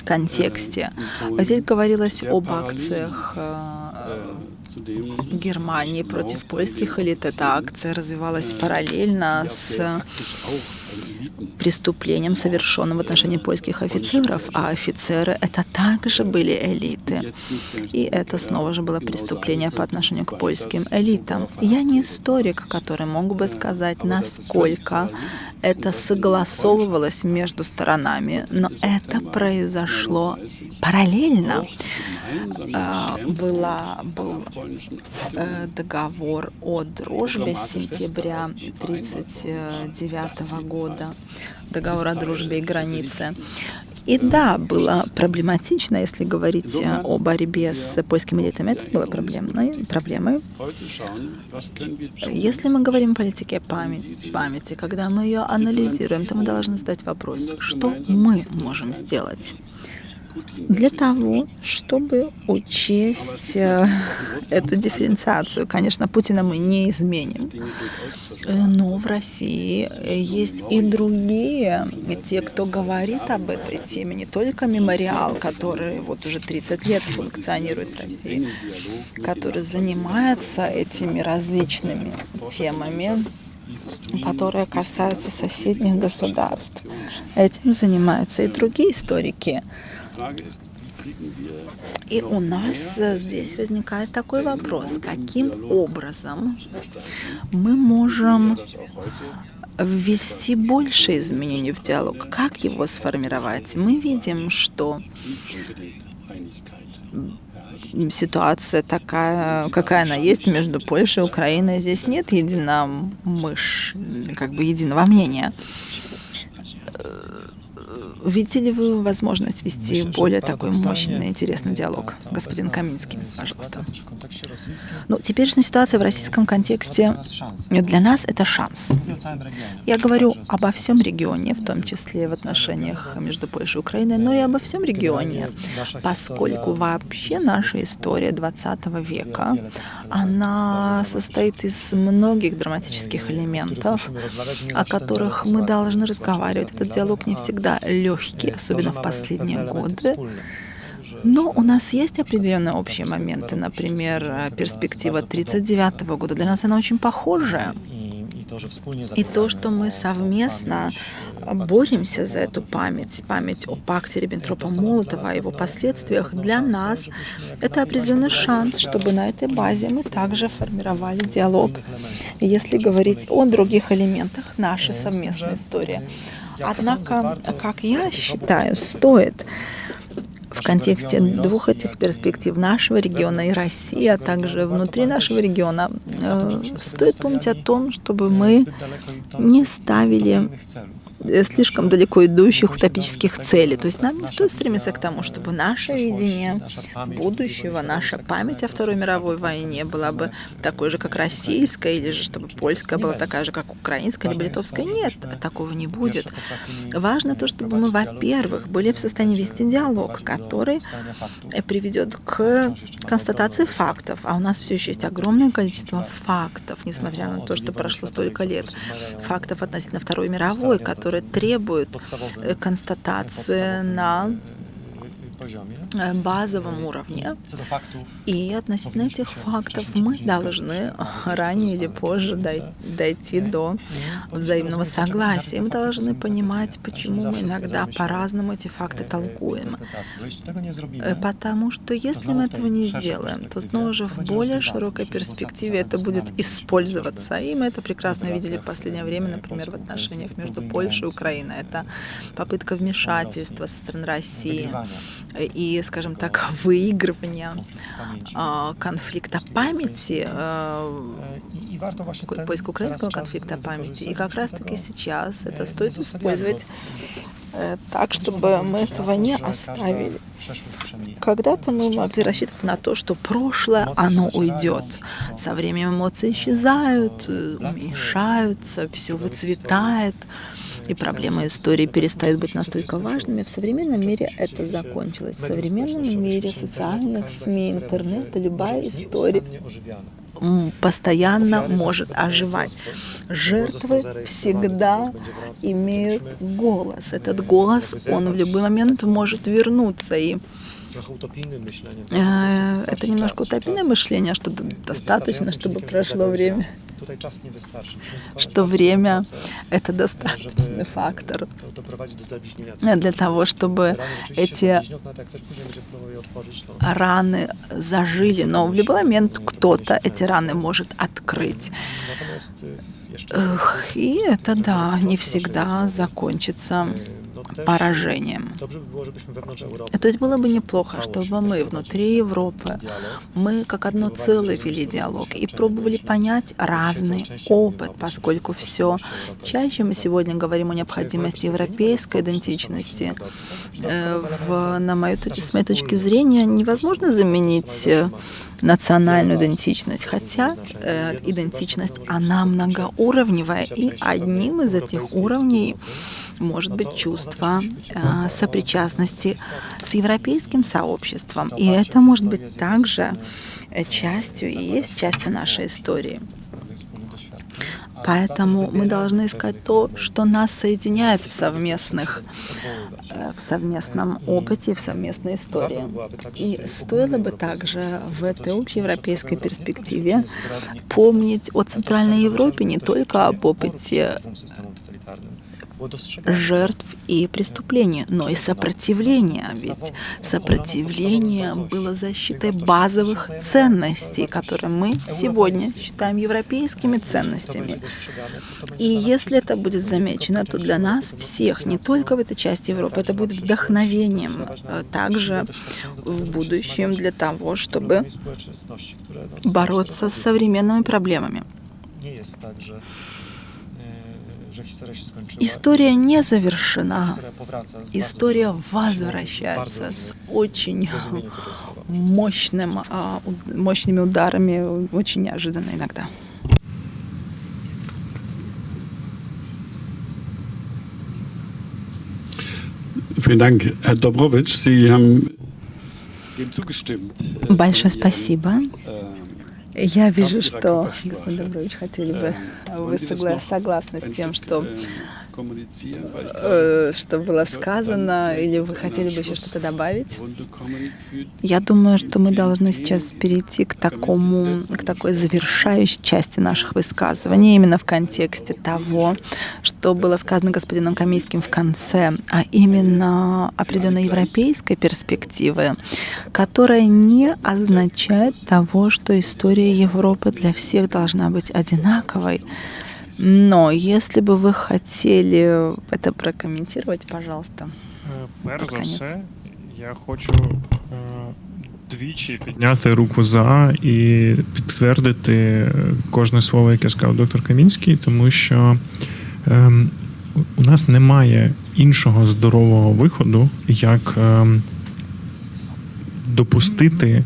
контексте. Здесь говорилось об акциях Германии против польских элит. Эта акция развивалась параллельно с преступлением, совершенным в отношении польских офицеров, а офицеры — это также были элиты. И это снова же было преступление по отношению к польским элитам. Я не историк, который мог бы сказать, насколько это согласовывалось между сторонами, но это произошло параллельно. Был договор о дружбе с сентября 1939 года, договор о дружбе и границе. И да, было проблематично, если говорить о борьбе с польскими элитами, это было проблемой. Если мы говорим о политике памяти, когда мы ее анализируем, то мы должны задать вопрос, что мы можем сделать для того, чтобы учесть эту дифференциацию. Конечно, Путина мы не изменим, но в России есть и другие, те, кто говорит об этой теме, не только мемориал, который вот уже 30 лет функционирует в России, который занимается этими различными темами, которые касаются соседних государств. Этим занимаются и другие историки. И у нас здесь возникает такой вопрос, каким образом мы можем ввести больше изменений в диалог, как его сформировать. Мы видим, что ситуация такая, какая она есть между Польшей и Украиной. Здесь нет единого мнения. Видите ли вы возможность вести более такой мощный, интересный диалог? Господин Каминский, пожалуйста. Ну, теперешняя ситуация в российском контексте для нас — это шанс. Я говорю обо всем регионе, в том числе в отношениях между Польшей и Украиной, но и обо всем регионе, поскольку вообще наша история XX века, она состоит из многих драматических элементов, о которых мы должны разговаривать. Этот диалог не всегда легкий, особенно в последние годы. Но у нас есть определенные общие моменты. Например, перспектива 1939 года. Для нас она очень похожая. И то, что мы совместно боремся за эту память о пакте Риббентропа-Молотова, о его последствиях, для нас это определенный шанс, чтобы на этой базе мы также формировали диалог. И если говорить о других элементах нашей совместной истории. Однако, как я считаю, стоит в контексте двух этих перспектив нашего региона и России, а также внутри нашего региона, стоит помнить о том, чтобы мы не ставили слишком далеко идущих утопических целей. То есть нам не стоит стремиться к тому, чтобы наше видение будущего, наша память о Второй мировой войне была бы такой же, как российская, или же чтобы польская была такая же, как украинская, либо литовская. Нет, такого не будет. Важно то, чтобы мы, во-первых, были в состоянии вести диалог, который приведет к констатации фактов. А у нас все еще есть огромное количество фактов, несмотря на то, что прошло столько лет. Фактов относительно Второй мировой, которые требуют констатации на базовом уровне. И относительно этих фактов мы должны ранее или позже дойти до взаимного согласия. Мы должны понимать, почему мы иногда по-разному эти факты толкуем. Потому что если мы этого не сделаем, то снова же в более широкой перспективе это будет использоваться. И мы это прекрасно видели в последнее время, например, в отношениях между Польшей и Украиной. Это попытка вмешательства со стороны России и, скажем так, выигрывания конфликта памяти, польско-украинского конфликта памяти. И как раз-таки сейчас это стоит использовать так, чтобы мы этого не оставили. Когда-то мы могли рассчитывать на то, что прошлое, оно уйдет. Со временем эмоции исчезают, уменьшаются, все выцветает. И проблемы истории перестают быть настолько важными. В современном мире это закончилось. В современном мире социальных СМИ, интернета, любая история постоянно может оживать. Жертвы всегда имеют голос. Этот голос, он в любой момент может вернуться. И это немножко утопийное мышление, что достаточно, чтобы прошло время. Что время — это достаточный фактор для того, чтобы эти раны зажили. Но в любой момент кто-то эти раны может открыть. И это, да, не всегда закончится поражением. То есть было бы неплохо, чтобы мы внутри Европы, мы как одно целое вели диалог и пробовали понять разный опыт, поскольку все чаще мы сегодня говорим о необходимости европейской идентичности. С моей точки зрения, невозможно заменить национальную идентичность, хотя идентичность, она многоуровневая, и одним из этих уровней может быть чувство сопричастности с европейским сообществом. И это может быть также частью и есть частью нашей истории. Поэтому мы должны искать то, что нас соединяет в совместном опыте, в совместной истории. И стоило бы также в этой общеевропейской перспективе помнить о Центральной Европе не только об опыте жертв и преступлений, но и сопротивления. Ведь сопротивление было защитой базовых ценностей, которые мы сегодня считаем европейскими ценностями. И если это будет замечено, то для нас всех, не только в этой части Европы, это будет вдохновением также в будущем для того, чтобы бороться с современными проблемами. История не завершена. История возвращается с очень мощными ударами, очень неожиданно иногда. Vielen Dank, Herr Dobrowitsch. Sie haben dem zugestimmt. Большое спасибо. Я вижу, что, господин Добрович, хотели бы, вы согласны с тем, что было сказано, или вы хотели бы еще что-то добавить? Я думаю, что мы должны сейчас перейти к такой завершающей части наших высказываний, именно в контексте того, что было сказано господином Каминским в конце, а именно определенной европейской перспективы, которая не означает того, что история Европы для всех должна быть одинаковой. Но если бы ви хотіли це прокоментувати, пожалуйста. Перш за все, я хочу двічі підняти руку за і підтвердити кожне слово, яке сказав доктор Камінський, тому що у нас немає іншого здорового виходу, як допустити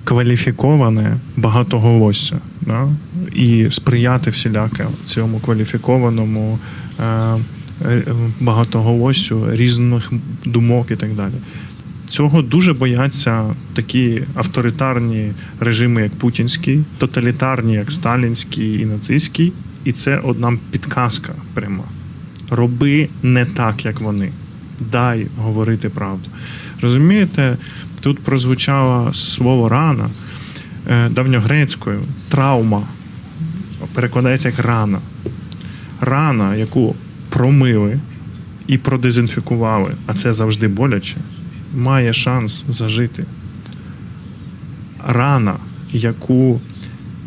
кваліфіковане багатоголосся, да? І сприяти всіляке цьому кваліфікованому багатоголоссю різних думок і так далі. Цього дуже бояться такі авторитарні режими, як путінський, тоталітарні, як сталінський і нацистський, і це одна підказка пряма. Роби не так, як вони. Дай говорити правду. Розумієте, тут прозвучало слово «рана» давньогрецькою, травма, перекладається як рана. Рана, яку промили і продезінфікували, а це завжди боляче, має шанс зажити. Рана, яку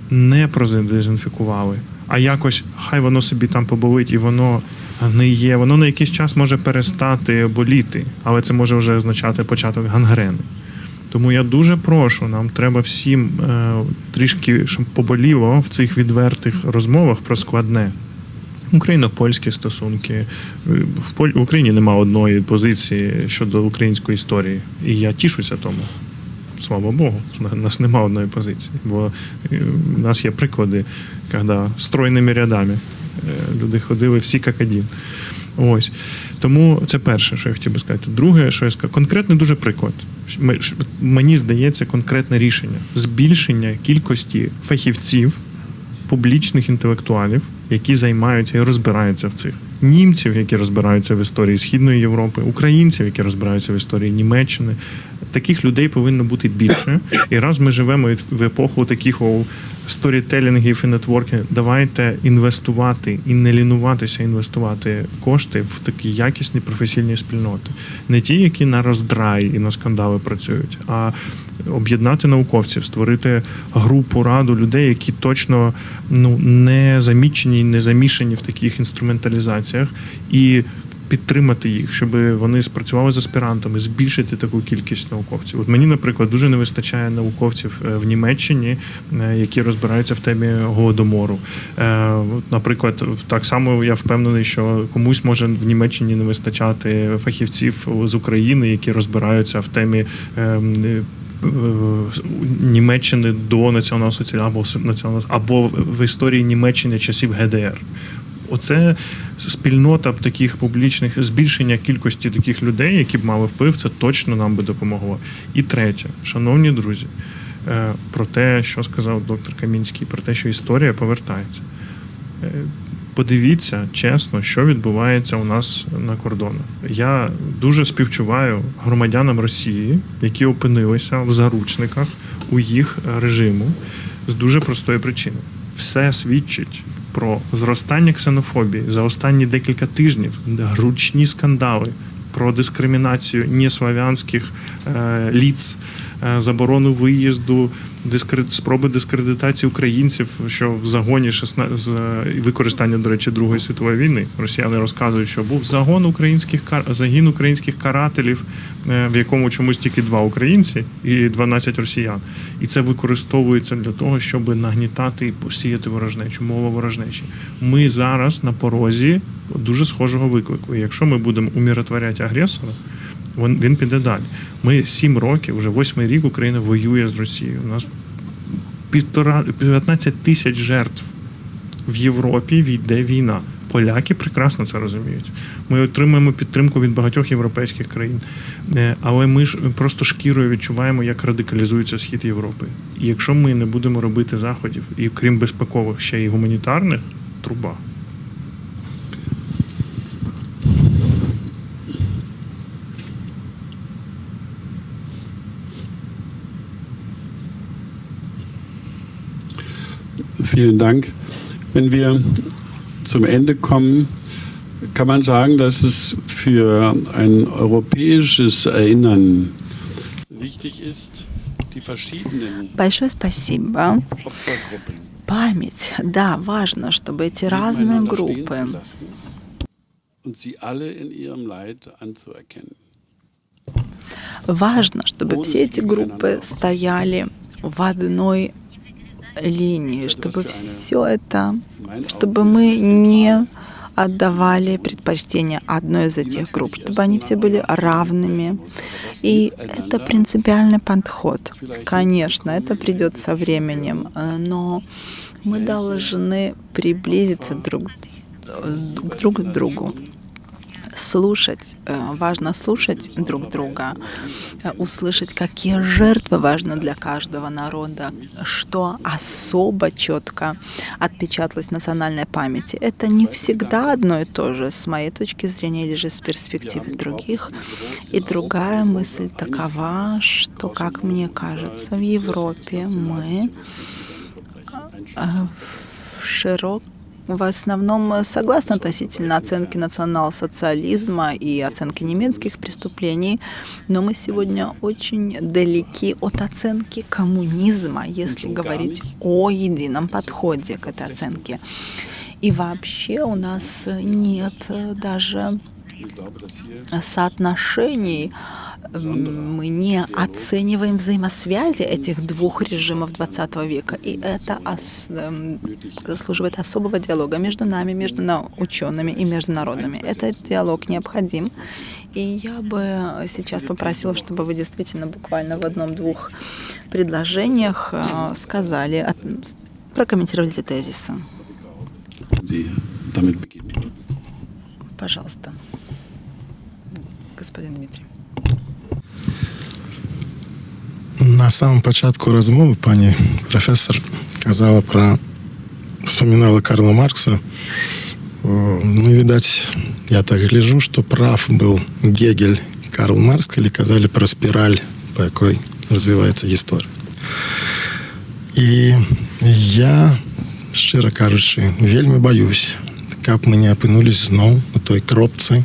не продезінфікували, а якось хай воно собі там поболить і воно гниє, воно на якийсь час може перестати боліти, але це може вже означати початок гангрени. Тому я дуже прошу, нам треба всім трішки, щоб поболіло в цих відвертих розмовах про складне. Україно-польські стосунки. В Україні немає одної позиції щодо української історії. І я тішуся тому. Слава Богу, що у нас немає одної позиції. Бо у нас є приклади, коли стройними рядами люди ходили всі як один. Ось. Тому це перше, що я хотів би сказати. Друге, що я скажу, конкретний дуже приклад. Мені здається, конкретне рішення. Збільшення кількості фахівців, публічних інтелектуалів, які займаються і розбираються в цих. Німців, які розбираються в історії Східної Європи, українців, які розбираються в історії Німеччини. Таких людей повинно бути більше. І раз ми живемо в епоху таких сторітелінгів і нетворкінгів, давайте інвестувати і не лінуватися інвестувати кошти в такі якісні професійні спільноти. Не ті, які на роздрай і на скандали працюють, а об'єднати науковців, створити групу, раду людей, які точно не замічені, не замішані в таких інструменталізаціях, і підтримати їх, щоб вони спрацювали з аспірантами, збільшити таку кількість науковців. От мені, наприклад, дуже не вистачає науковців в Німеччині, які розбираються в темі Голодомору. Наприклад, так само я впевнений, що комусь може в Німеччині не вистачати фахівців з України, які розбираються в темі Німеччини до націонал-соціалізму або в історії Німеччини часів ГДР. Оце спільнота таких публічних, збільшення кількості таких людей, які б мали вплив, це точно нам би допомогло. І третє, шановні друзі, про те, що сказав доктор Камінський, про те, що історія повертається. Подивіться чесно, що відбувається у нас на кордонах. Я дуже співчуваю громадянам Росії, які опинилися в заручниках у їх режиму з дуже простої причини. Все свідчить про зростання ксенофобії за останні декілька тижнів, гучні скандали про дискримінацію неслав'янських ліц, заборону виїзду, спроби дискредитації українців, що в загоні використання, до речі, Другої світової війни. Росіяни розказують, що був загін українських карателів, в якому чомусь тільки 2 українці і 12 росіян. І це використовується для того, щоб нагнітати і посіяти ворожнечу, мову ворожнечі. Ми зараз на порозі дуже схожого виклику. І якщо ми будемо умиротворяти агресора, він піде далі. Ми 7 років, вже 8-й рік Україна воює з Росією. У нас 15 тисяч жертв в Європі йде війна. Поляки прекрасно це розуміють. Ми отримуємо підтримку від багатьох європейських країн. Але ми ж просто шкірою відчуваємо, як радикалізується схід Європи. І якщо ми не будемо робити заходів, і крім безпекових, ще й гуманітарних, труба. Vielen Dank. Wenn wir zum Ende kommen, kann man sagen, dass es für ein europäisches Erinnern wichtig ist, die verschiedenen Большое спасибо. Opfergruppen Память. Да, важно, чтобы эти разные nebeneinander stehen группы zu lassen und sie alle in ihrem Leid anzuerkennen. Важно, чтобы все эти группы стояли в одной линии, чтобы все это, чтобы мы не отдавали предпочтение одной из этих групп, чтобы они все были равными. И это принципиальный подход. Конечно, это придет со временем, но мы должны приблизиться друг к другу. Слушать, важно слушать друг друга, услышать, какие жертвы важны для каждого народа, что особо четко отпечаталось в национальной памяти. Это не всегда одно и то же, с моей точки зрения, или же с перспективы других. И другая мысль такова, что, как мне кажется, в Европе мы в основном согласны относительно оценки национал-социализма и оценки немецких преступлений, но мы сегодня очень далеки от оценки коммунизма, если говорить о едином подходе к этой оценке. И вообще у нас нет даже соотношений. Мы не оцениваем взаимосвязи этих двух режимов XX века. И это заслуживает особого диалога между нами, между учеными и между народами. Этот диалог необходим. И я бы сейчас попросила, чтобы вы действительно буквально в одном-двух предложениях сказали, прокомментировали эти тезисы. Пожалуйста, господин Дмитрий. На самом початку розмови пані професор вспоминала Карла Маркса. Ну, видать, я так гляжу, что прав был Гегель и Карл Маркс, коли казали про спираль, по якой розвивається історія. І я, щиро кажучи, вельми боюсь, каб ми не опинулись знову у той кропці,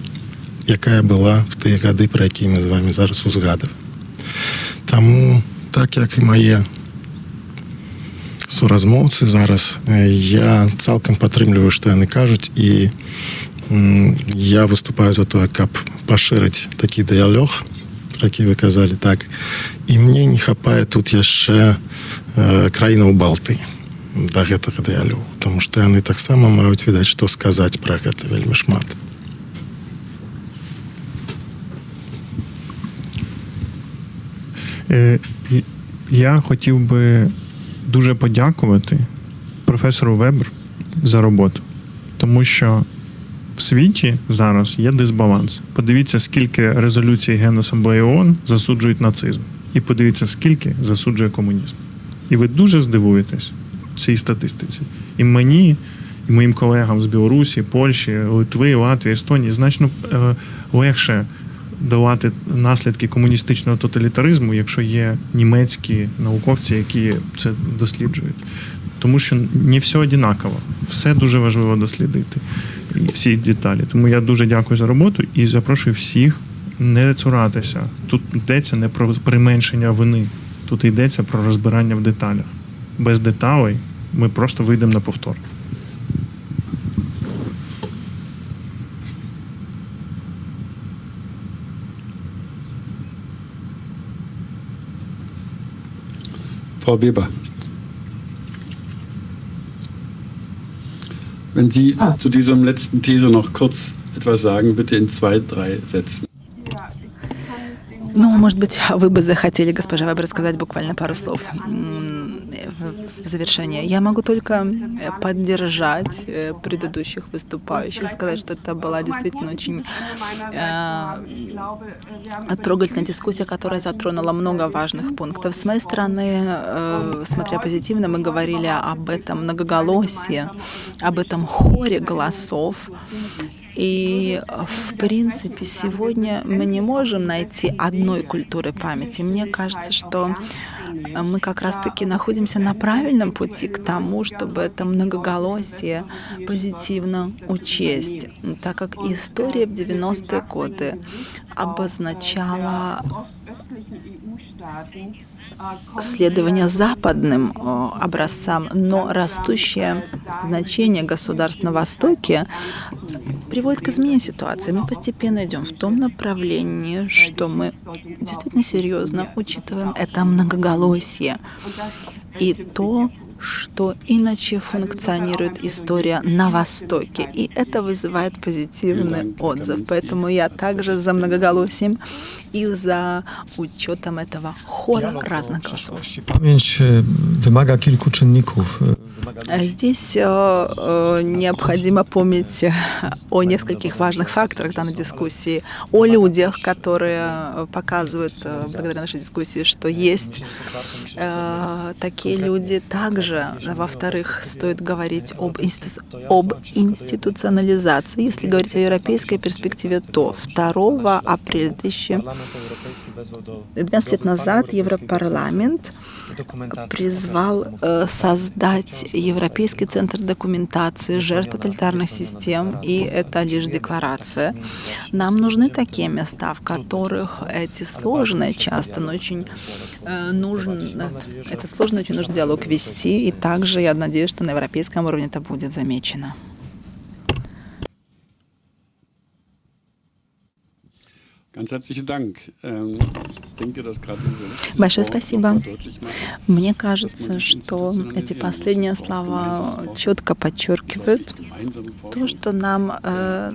яка була в ті годи, про які ми з вами зараз узгадуємо. Тому, так як і мої суразмовцы зараз, я цалкам падтрымліваю, што яны кажуць, і я выступаю за тое, каб пашырыць такі дыялог, про які вы казалі, так. І мне не хапае тут яшчэ краінаў Балты да гэтага дыялогу, тому што яны таксама маюць, відаць, што сказаць пра гэта вельмі шмат. Я хотів би дуже подякувати професору Вебер за роботу, тому що в світі зараз є дисбаланс. Подивіться, скільки резолюцій Генасамблеї ООН засуджують нацизм. І подивіться, скільки засуджує комунізм. І ви дуже здивуєтесь цій статистиці. І мені, і моїм колегам з Білорусі, Польщі, Литви, Латвії, Естонії значно легше долати наслідки комуністичного тоталітаризму, якщо є німецькі науковці, які це досліджують. Тому що не все однаково. Все дуже важливо дослідити. І всі деталі. Тому я дуже дякую за роботу і запрошую всіх не цуратися. Тут йдеться не про применшення вини. Тут йдеться про розбирання в деталях. Без деталей ми просто вийдемо на повтор. Frau Weber. Wenn Sie zu diesem letzten These noch kurz etwas sagen, bitte in 2-3 Sätzen. Ну, может быть, вы бы захотели, госпожа Вебер, сказать буквально пару слов в завершение. Я могу только поддержать предыдущих выступающих, сказать, что это была действительно очень трогательная дискуссия, которая затронула много важных пунктов. С моей стороны, смотря позитивно, мы говорили об этом многоголосии, об этом хоре голосов. И, в принципе, сегодня мы не можем найти одной культуры памяти. Мне кажется, что мы как раз-таки находимся на правильном пути к тому, чтобы это многоголосие позитивно учесть, так как история в 90-е годы обозначала следование западным образцам, но растущее значение государств на Востоке приводит к изменению ситуации. Мы постепенно идем в том направлении, что мы действительно серьезно учитываем это многоголосие и то, что иначе функционирует история на Востоке. И это вызывает позитивный отзыв. Поэтому я также за многоголосием и за учетом этого хора разных голосов. Память wymaga kilku czynników. Здесь необходимо помнить о нескольких важных факторах данной дискуссии, о людях, которые показывают, благодаря нашей дискуссии, что есть такие люди. Также, во-вторых, стоит говорить об институционализации. Если говорить о европейской перспективе, то 2 апреля 12 лет назад Европарламент призвал создать Европейский центр документации жертв тоталитарных систем, и это лишь декларация. Нам нужны такие места, в которых эти сложные, часто, но очень это сложно, очень нужно диалог вести, и также я надеюсь, что на европейском уровне это будет замечено. Большое спасибо. Мне кажется, что эти последние слова четко подчеркивают то, что нам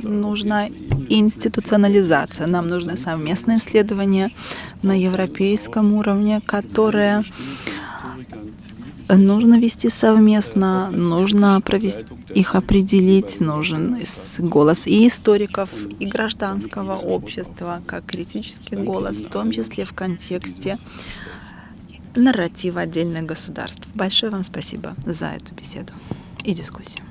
нужна институционализация, нам нужны совместные исследования на европейском уровне, которые нужно вести совместно, нужно их определить, нужен голос и историков, и гражданского общества, как критический голос, в том числе в контексте нарратива отдельных государств. Большое вам спасибо за эту беседу и дискуссию.